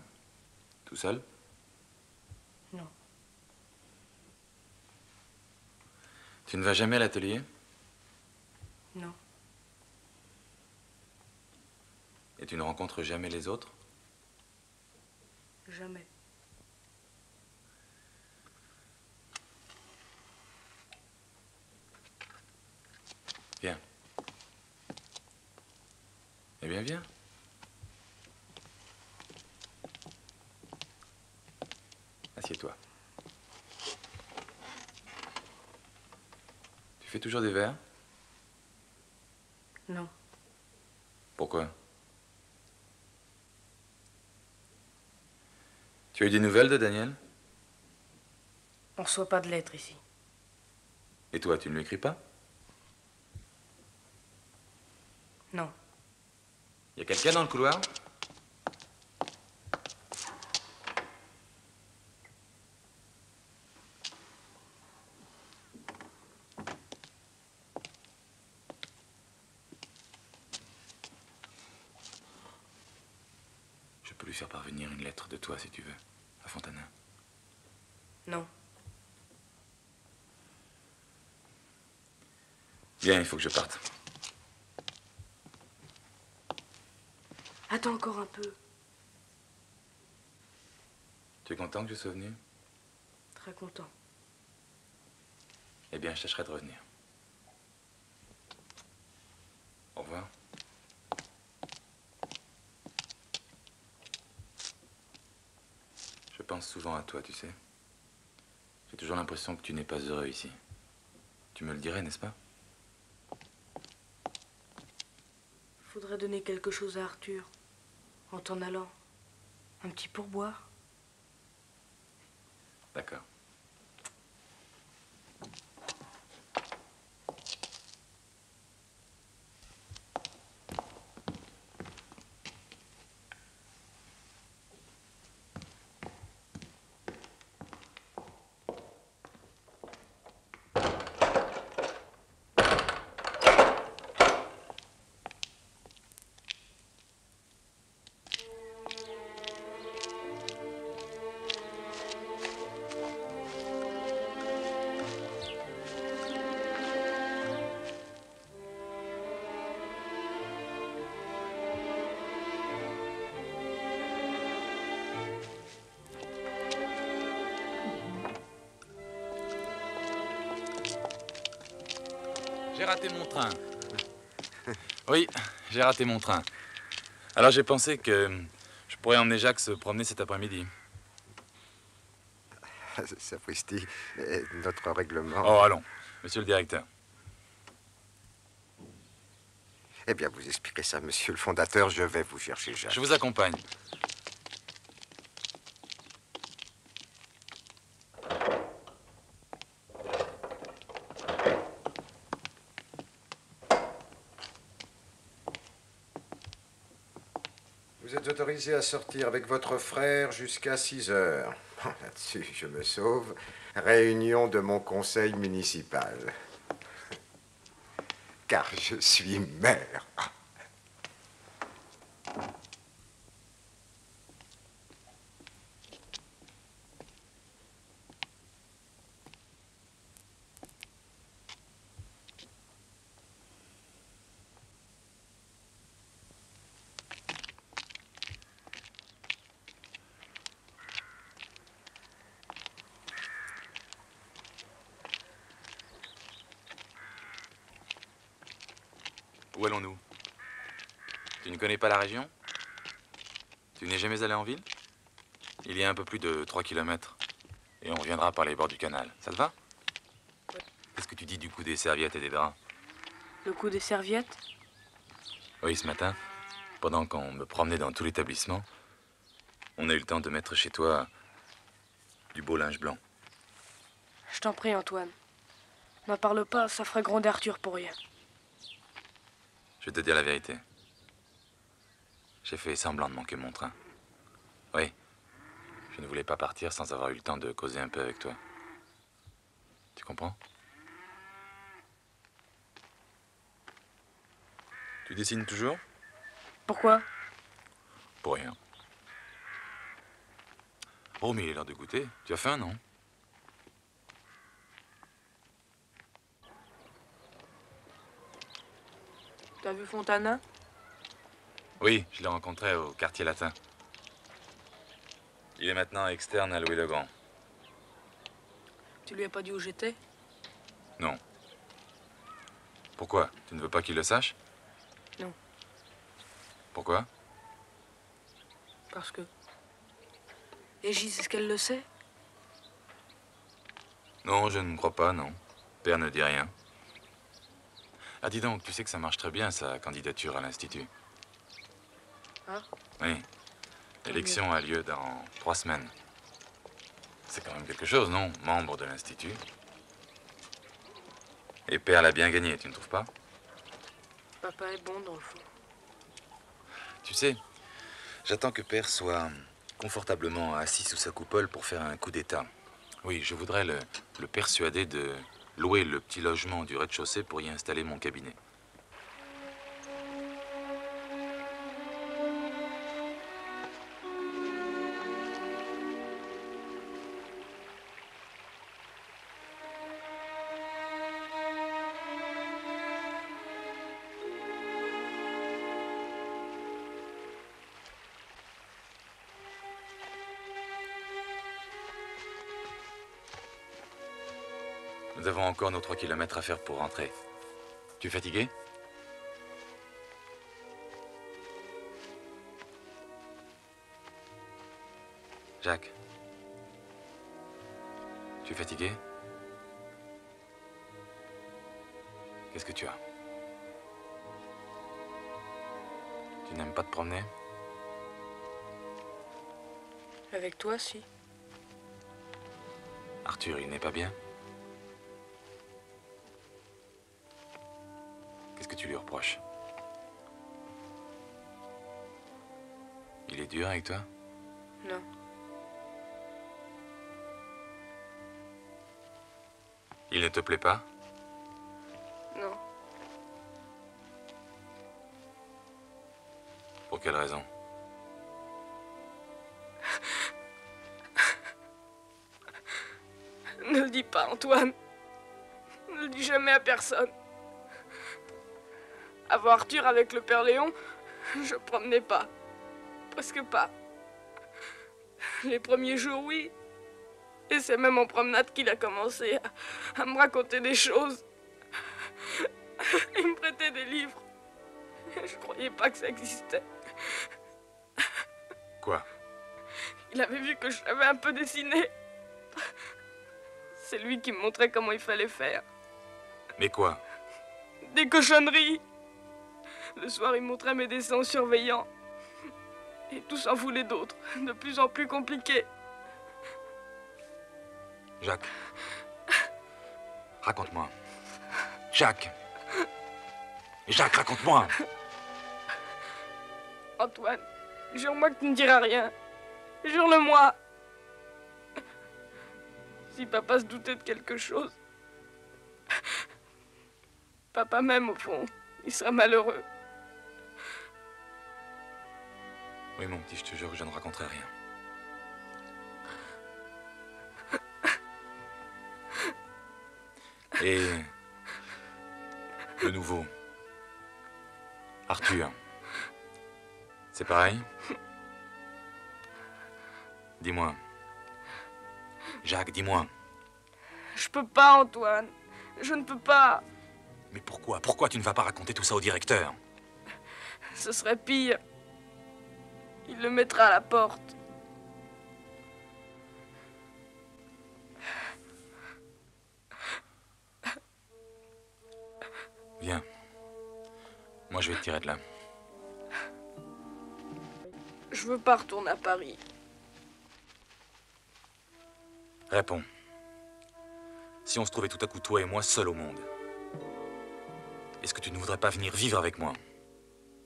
Tout seul? Non. Tu ne vas jamais à l'atelier? Non. Et tu ne rencontres jamais les autres? Jamais. Viens. Eh bien, viens. Assieds-toi. Tu fais toujours des vers? Non. Pourquoi? Tu as eu des nouvelles de Daniel? On ne reçoit pas de lettres ici. Et toi, tu ne lui écris pas? Non. Il y a quelqu'un dans le couloir? Je peux lui faire parvenir une lettre de toi, si tu veux, à Fontanin. Non. Bien, il faut que je parte. Attends encore un peu. Tu es content que je sois venu? Très content. Eh bien, je tâcherai de revenir. Au revoir. Je pense souvent à toi, tu sais. J'ai toujours l'impression que tu n'es pas heureux ici. Tu me le dirais, n'est-ce pas? Il faudrait donner quelque chose à Arthur. En t'en allant. Un petit pourboire. D'accord. J'ai raté mon train. Oui, j'ai raté mon train. Alors j'ai pensé que je pourrais emmener Jacques se promener cet après-midi. Sapristi, notre règlement... Oh, allons, monsieur le directeur. Eh bien, vous expliquez ça, monsieur le fondateur, je vais vous chercher Jacques. Je vous accompagne. Vous êtes autorisé à sortir avec votre frère jusqu'à 6 heures. Là-dessus, je me sauve. Réunion de mon conseil municipal. Car je suis maire. Où allons-nous? Tu ne connais pas la région? Tu n'es jamais allé en ville? Il y a un peu plus de 3 kilomètres. Et on reviendra par les bords du canal. Ça te va? Qu'est-ce que tu dis du coup des serviettes et des draps? Le coup des serviettes? Oui, ce matin, pendant qu'on me promenait dans tout l'établissement, on a eu le temps de mettre chez toi du beau linge blanc. Je t'en prie, Antoine. N'en parle pas, ça ferait gronder Arthur pour rien. Je vais te dire la vérité. J'ai fait semblant de manquer mon train. Oui, je ne voulais pas partir sans avoir eu le temps de causer un peu avec toi. Tu comprends? Tu dessines toujours? Pourquoi? Pour rien. Oh, mais il est l'heure de goûter. Tu as faim, non? T'as vu Fontana? Oui, je l'ai rencontré au quartier latin. Il est maintenant externe à Louis le Grand. Tu lui as pas dit où j'étais? Non. Pourquoi? Tu ne veux pas qu'il le sache? Non. Pourquoi? Parce que... Et Gis, est-ce qu'elle le sait? Non, je ne crois pas, non. Père ne dit rien. Ah, dis donc, tu sais que ça marche très bien, sa candidature à l'Institut. Ah? Oui. L'élection a lieu dans 3 semaines. C'est quand même quelque chose, non? Membre de l'Institut. Et Père l'a bien gagné, tu ne trouves pas? Papa est bon, dans le fond. Tu sais, j'attends que Père soit confortablement assis sous sa coupole pour faire un coup d'État. Oui, je voudrais le persuader de louer le petit logement du rez-de-chaussée pour y installer mon cabinet. Nous avons encore nos 3 kilomètres à faire pour rentrer. Tu es fatigué? Jacques? Tu es fatigué? Qu'est-ce que tu as? Tu n'aimes pas te promener? Avec toi, si. Arthur, il n'est pas bien? Qu'est-ce que tu lui reproches? Il est dur avec toi? Non. Il ne te plaît pas? Non. Pour quelle raison? Ne le dis pas, Antoine. Ne le dis jamais à personne. Avant Arthur avec le père Léon, je promenais pas. Presque pas. Les premiers jours, oui. Et c'est même en promenade qu'il a commencé à me raconter des choses. Il me prêtait des livres. Je croyais pas que ça existait. Quoi? Il avait vu que je savais un peu dessiner. C'est lui qui me montrait comment il fallait faire. Mais quoi? Des cochonneries. Le soir, il montrait mes dessins aux surveillants. Et tous en voulaient d'autres, de plus en plus compliqués. Jacques. Raconte-moi. Jacques. Jacques, raconte-moi. Antoine, jure-moi que tu ne diras rien. Jure-le-moi. Si papa se doutait de quelque chose, papa même, au fond, il serait malheureux. Oui, mon petit, je te jure que je ne raconterai rien. Et le nouveau, Arthur, c'est pareil? Dis-moi. Jacques, dis-moi. Je peux pas, Antoine. Je ne peux pas. Mais pourquoi? Pourquoi tu ne vas pas raconter tout ça au directeur? Ce serait pire. Il le mettra à la porte. Viens. Moi, je vais te tirer de là. Je veux pas retourner à Paris. Réponds. Si on se trouvait tout à coup, toi et moi, seuls au monde, est-ce que tu ne voudrais pas venir vivre avec moi?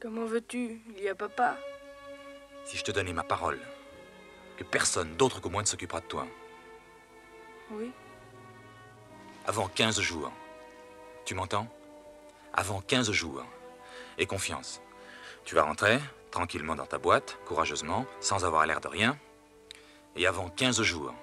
Comment veux-tu? Il y a papa. Si je te donnais ma parole, que personne d'autre que moi ne s'occupera de toi, Oui. avant 15 jours. Tu m'entends? Avant 15 jours. Et confiance. Tu vas rentrer, tranquillement dans ta boîte, courageusement, sans avoir l'air de rien. Et avant 15 jours.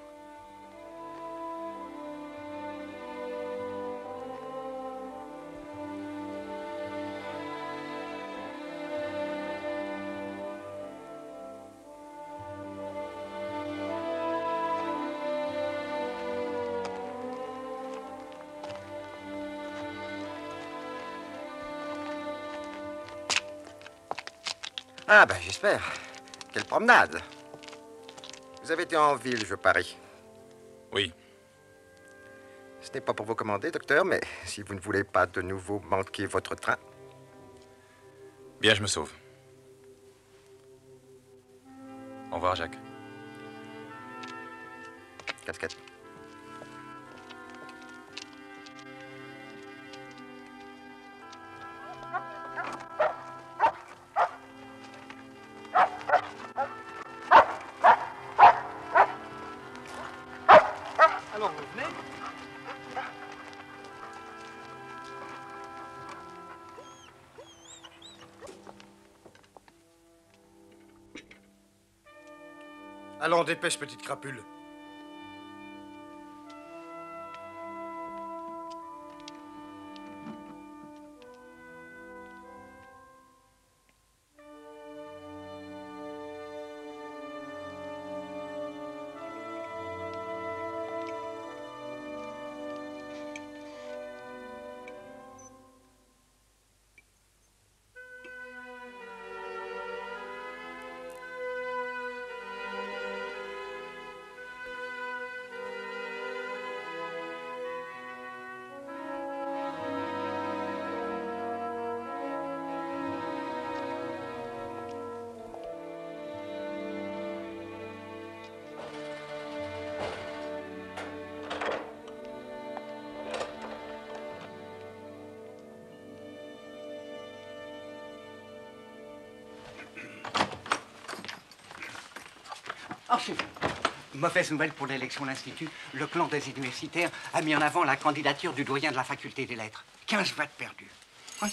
Ah ben j'espère. Quelle promenade. Vous avez été en ville, je parie. Oui. Ce n'est pas pour vous commander, docteur, mais si vous ne voulez pas de nouveau manquer votre train. Bien, je me sauve. Au revoir, Jacques. Casquette. Alors, vous venez? Allons, dépêche, petite crapule. Oh, chef, mauvaise nouvelle pour l'élection de l'Institut. Le clan des universitaires a mis en avant la candidature du doyen de la faculté des lettres. 15 votes perdus. Oui,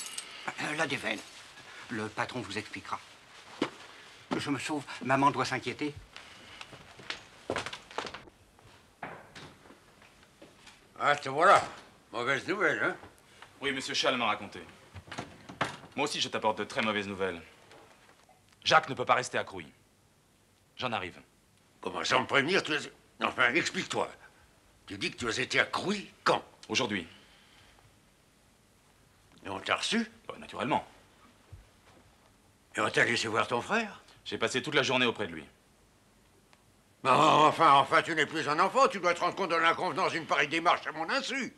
la déveine. Le patron vous expliquera. Je me sauve. Maman doit s'inquiéter. Ah, te voilà. Mauvaise nouvelle, hein? Oui, monsieur Chal m'a raconté. Moi aussi, je t'apporte de très mauvaises nouvelles. Jacques ne peut pas rester à Crouy. J'en arrive. Comment sans me prévenir, tu as... Enfin, explique-toi. Tu dis que tu as été à Crouy quand? Aujourd'hui. Et on t'a reçu? Naturellement. Et on t'a laissé voir ton frère? J'ai passé toute la journée auprès de lui. Enfin, tu n'es plus un enfant. Tu dois te rendre compte de l'inconvenance d'une pareille démarche à mon insu.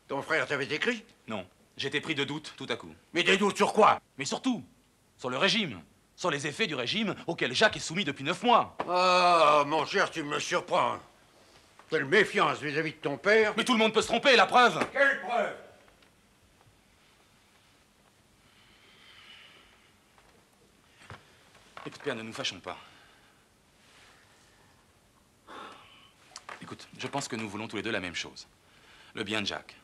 Ton frère t'avait écrit? Non. J'étais pris de doutes tout à coup. Mais des doutes sur quoi? Mais surtout, sur le régime. Sur les effets du régime auquel Jacques est soumis depuis 9 mois. Ah, mon cher, tu me surprends. Quelle méfiance vis-à-vis de ton père. Mais tout le monde peut se tromper, la preuve. Quelle preuve? Écoute, Père, ne nous fâchons pas. Écoute, je pense que nous voulons tous les deux la même chose. Le bien de Jacques.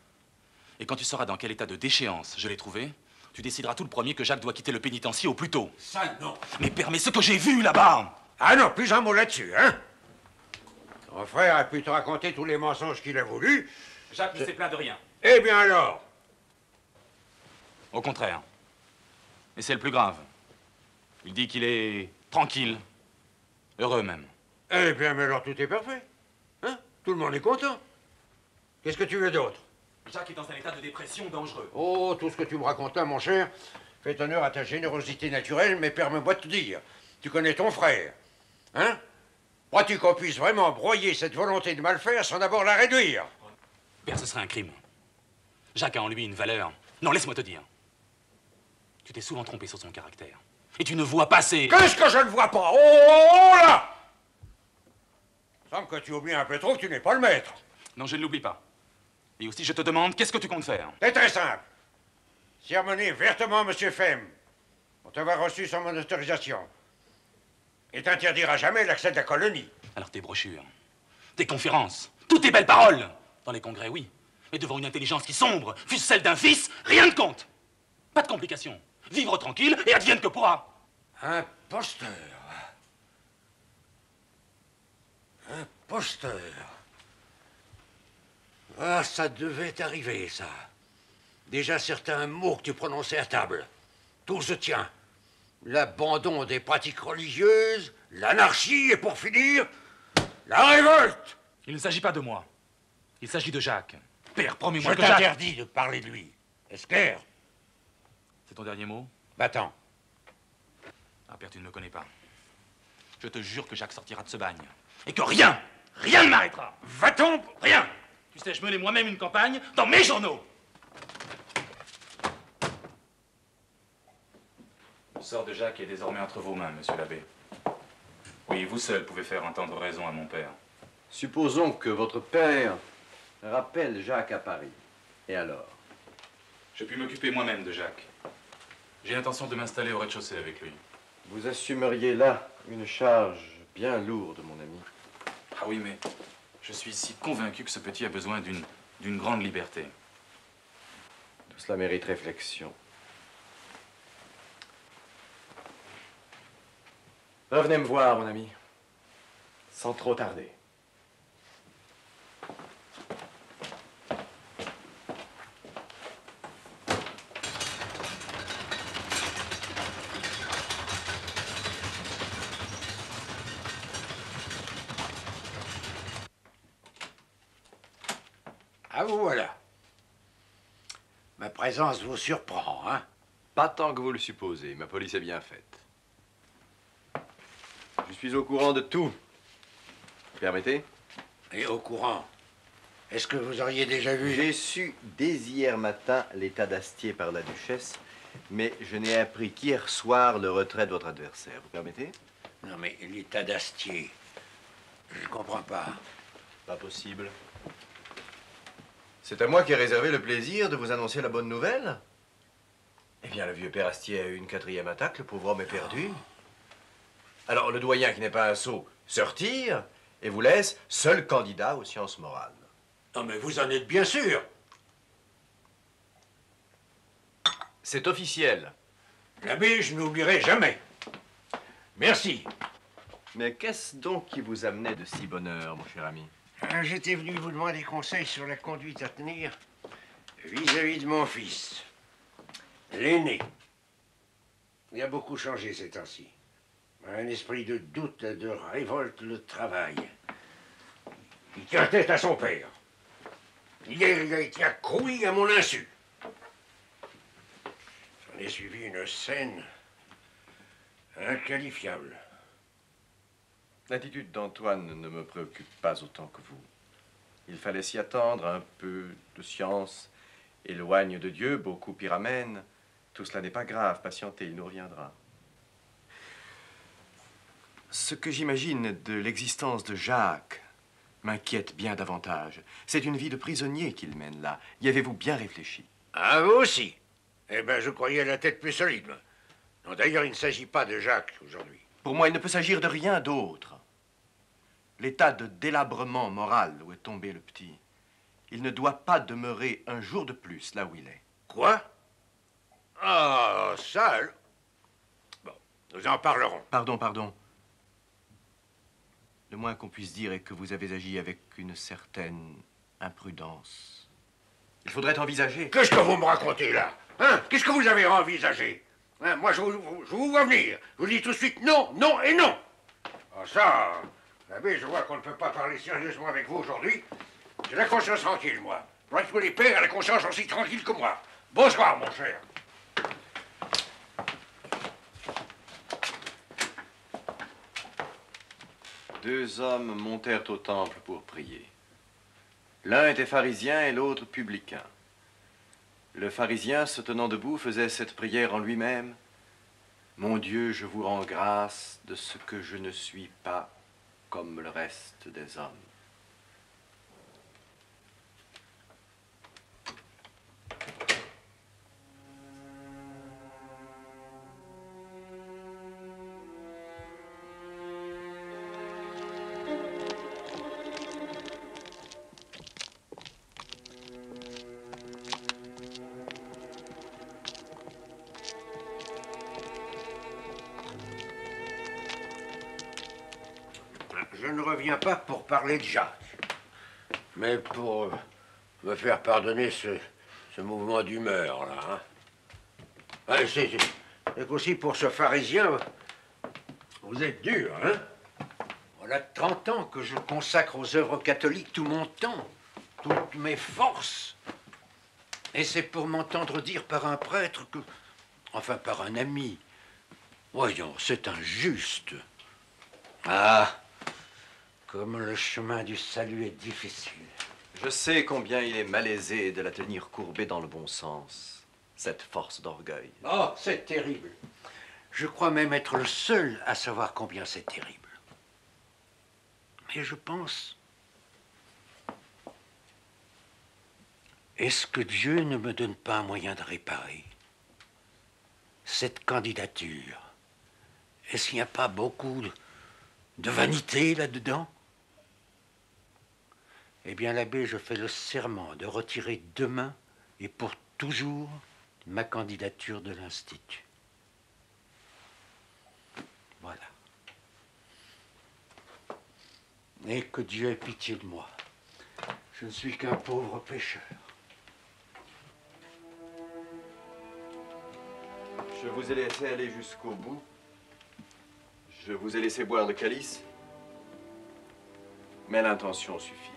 Et quand tu sauras dans quel état de déchéance je l'ai trouvé, tu décideras tout le premier que Jacques doit quitter le pénitencier au plus tôt. Ça, non. Mais Père, mais ce que j'ai vu là-bas! Ah non, plus un mot là-dessus, hein? Ton frère a pu te raconter tous les mensonges qu'il a voulu. Jacques ne s'est plaint de rien. Eh bien alors? Au contraire. Et c'est le plus grave. Il dit qu'il est tranquille, heureux même. Eh bien, mais alors tout est parfait. Hein? Tout le monde est content. Qu'est-ce que tu veux d'autre? Jacques est dans un état de dépression dangereux. Oh, tout ce que tu me racontes là, mon cher, Fais honneur à ta générosité naturelle, mais permets-moi de te dire, tu connais ton frère, hein? Crois-tu qu'on puisse vraiment broyer cette volonté de mal faire sans d'abord la réduire? Père, ce serait un crime. Jacques a en lui une valeur. Non, laisse-moi te dire. Tu t'es souvent trompé sur son caractère. Et tu ne vois pas ses... Qu'est-ce que je ne vois pas? Oh là! Il semble que tu oublies un peu trop que tu n'es pas le maître. Non, je ne l'oublie pas. Et aussi, je te demande, qu'est-ce que tu comptes faire? C'est très simple. Sermonner vertement M. Fem pour t'avoir reçu sans mon autorisation et t'interdire à jamais l'accès de la colonie. Alors tes brochures, tes conférences, toutes tes belles paroles. Dans les congrès, oui. Mais devant une intelligence qui sombre, fût-ce celle d'un fils, rien ne compte. Pas de complications. Vivre tranquille et advienne que pourra. Imposteur. Imposteur. Ah, ça devait arriver, ça. Déjà certains mots que tu prononçais à table. Tout se tient. L'abandon des pratiques religieuses, l'anarchie et pour finir, la révolte. Il ne s'agit pas de moi. Il s'agit de Jacques. Père, promets-moi que Je Jacques... t'interdis de parler de lui. Est-ce clair? C'est ton dernier mot? Va-t'en. Ah, Père, tu ne me connais pas. Je te jure que Jacques sortira de ce bagne. Et que rien ne m'arrêtera. Va-t'en, rien. Tu sais, je menais moi-même une campagne dans mes journaux. Le sort de Jacques est désormais entre vos mains, monsieur l'abbé. Oui, vous seul pouvez faire entendre raison à mon père. Supposons que votre père rappelle Jacques à Paris. Et alors? Je puis m'occuper moi-même de Jacques. J'ai l'intention de m'installer au rez-de-chaussée avec lui. Vous assumeriez là une charge bien lourde, mon ami. Ah oui, mais je suis si convaincu que ce petit a besoin d'une grande liberté. Tout cela mérite réflexion. Revenez me voir, mon ami. Sans trop tarder. Ah, vous voilà. Ma présence vous surprend, hein? Pas tant que vous le supposez. Ma police est bien faite. Je suis au courant de tout. Permettez? Et au courant. Est-ce que vous auriez déjà vu... J'ai su dès hier matin l'état d'Astier par la duchesse, mais je n'ai appris qu'hier soir le retrait de votre adversaire. Vous permettez? Non, mais l'état d'Astier... Je ne comprends pas. Pas possible. C'est à moi qui ai réservé le plaisir de vous annoncer la bonne nouvelle. Eh bien, le vieux père Astier a eu une 4e attaque, le pauvre homme est perdu. Alors, le doyen, qui n'est pas un sot, se retire et vous laisse seul candidat aux sciences morales. Non, mais vous en êtes bien sûr. C'est officiel. L'abbé, je n'oublierai jamais. Merci. Mais qu'est-ce donc qui vous amenait de si bonne heure, mon cher ami? J'étais venu vous demander conseil sur la conduite à tenir vis-à-vis de mon fils, l'aîné. Il a beaucoup changé ces temps-ci. Un esprit de doute et de révolte le travaille. Il tient tête à son père. Hier, il a été accroui à mon insu. J'en ai suivi une scène inqualifiable. L'attitude d'Antoine ne me préoccupe pas autant que vous. Il fallait s'y attendre, un peu de science éloigne de Dieu, beaucoup y ramène. Tout cela n'est pas grave, patientez, il nous reviendra. Ce que j'imagine de l'existence de Jacques m'inquiète bien davantage. C'est une vie de prisonnier qu'il mène là. Y avez-vous bien réfléchi? Ah, vous aussi? Eh bien, je croyais la tête plus solide. Non, d'ailleurs, il ne s'agit pas de Jacques aujourd'hui. Pour moi, il ne peut s'agir de rien d'autre. L'état de délabrement moral où est tombé le petit, il ne doit pas demeurer un jour de plus là où il est. Quoi? Ah, ça... Bon, nous en parlerons. Pardon. Le moins qu'on puisse dire est que vous avez agi avec une certaine imprudence. Il faudrait envisager... Qu'est-ce que vous me racontez, là? Hein? Qu'est-ce que vous avez envisagé? Hein? Moi, je vous vois venir. Je vous dis tout de suite non, non et non. Ah, ça... L'abbé, je vois qu'on ne peut pas parler sérieusement avec vous aujourd'hui. J'ai la conscience tranquille, moi. Je vois que tous les pères ont la conscience aussi tranquille que moi. Bonsoir, mon cher. 2 hommes montèrent au temple pour prier. L'un était pharisien et l'autre publicain. Le pharisien, se tenant debout, faisait cette prière en lui-même. « Mon Dieu, je vous rends grâce de ce que je ne suis pas comme le reste des hommes. » Je ne reviens pas pour parler de Jacques, mais pour me faire pardonner ce mouvement d'humeur, là. Hein. Ouais, c'est aussi pour ce pharisien, vous êtes dur, hein? Voilà 30 ans que je consacre aux œuvres catholiques tout mon temps, toutes mes forces. Et c'est pour m'entendre dire par un prêtre que... Enfin, par un ami. Voyons, c'est injuste. Ah, comme le chemin du salut est difficile. Je sais combien il est malaisé de la tenir courbée dans le bon sens, cette force d'orgueil. Oh, c'est terrible. Je crois même être le seul à savoir combien c'est terrible. Mais je pense... Est-ce que Dieu ne me donne pas un moyen de réparer cette candidature? Est-ce qu'il n'y a pas beaucoup de vanité là-dedans? Eh bien, l'abbé, je fais le serment de retirer demain et pour toujours ma candidature de l'Institut. Voilà. Et que Dieu ait pitié de moi. Je ne suis qu'un pauvre pécheur. Je vous ai laissé aller jusqu'au bout. Je vous ai laissé boire le calice. Mais l'intention suffit.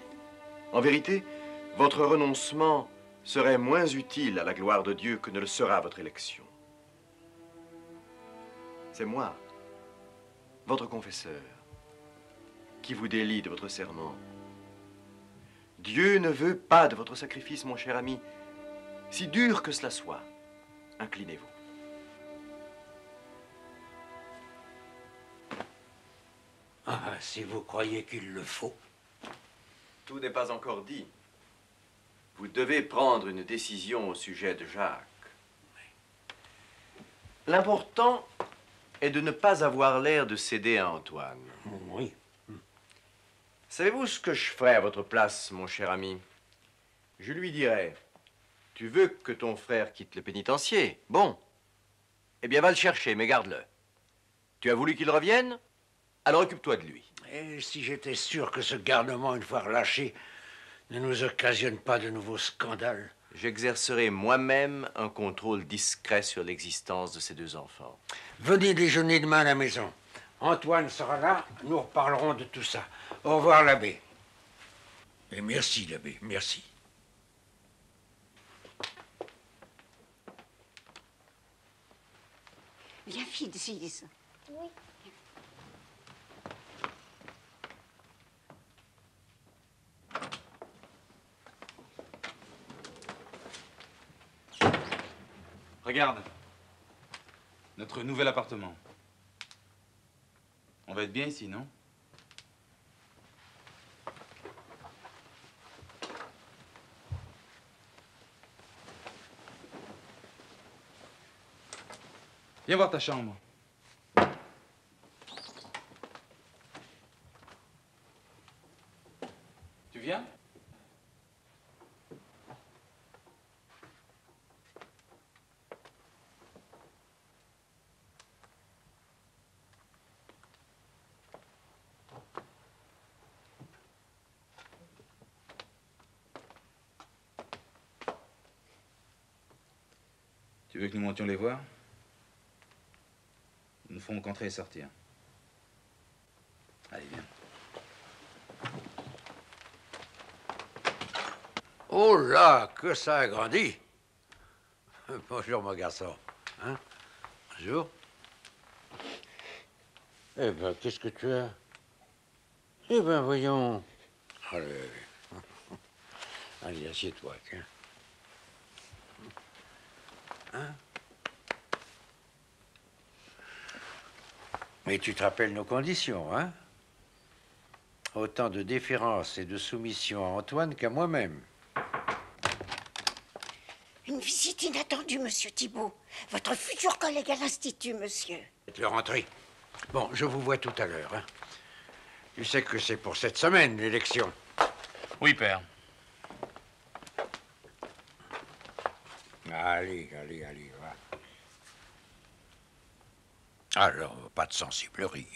En vérité, votre renoncement serait moins utile à la gloire de Dieu que ne le sera votre élection. C'est moi, votre confesseur, qui vous délie de votre serment. Dieu ne veut pas de votre sacrifice, mon cher ami. Si dur que cela soit, inclinez-vous. Ah, si vous croyez qu'il le faut. Tout n'est pas encore dit. Vous devez prendre une décision au sujet de Jacques. L'important est de ne pas avoir l'air de céder à Antoine. Oui. Savez-vous ce que je ferais à votre place, mon cher ami? Je lui dirais, tu veux que ton frère quitte le pénitencier? Bon. Eh bien, va le chercher, mais garde-le. Tu as voulu qu'il revienne? Alors occupe-toi de lui. Et si j'étais sûr que ce garnement, une fois relâché, ne nous occasionne pas de nouveaux scandales? J'exercerai moi-même un contrôle discret sur l'existence de ces 2 enfants. Venez déjeuner demain à la maison. Antoine sera là, nous reparlerons de tout ça. Au revoir, l'abbé. Et merci, l'abbé, merci. Viens, fille de Ziz. Oui. Regarde. Notre nouvel appartement. On va être bien ici, non? Viens voir ta chambre. Tu viens? Tu veux que nous montions les voir? Nous ne ferons qu'entrer et sortir. Allez, viens. Oh là, que ça a grandi. Bonjour, mon garçon. Hein? Bonjour. Eh ben, qu'est-ce que tu as? Eh ben, voyons. Allez, allez, assieds-toi, tiens. Hein? Mais tu te rappelles nos conditions, hein? Autant de déférence et de soumission à Antoine qu'à moi-même. Une visite inattendue, monsieur Thibault. Votre futur collègue à l'Institut, monsieur. Faites-le rentrer. Bon, je vous vois tout à l'heure. Hein. Tu sais que c'est pour cette semaine, l'élection. Oui, père. Allez, allez, allez, va. Alors, pas de sensiblerie.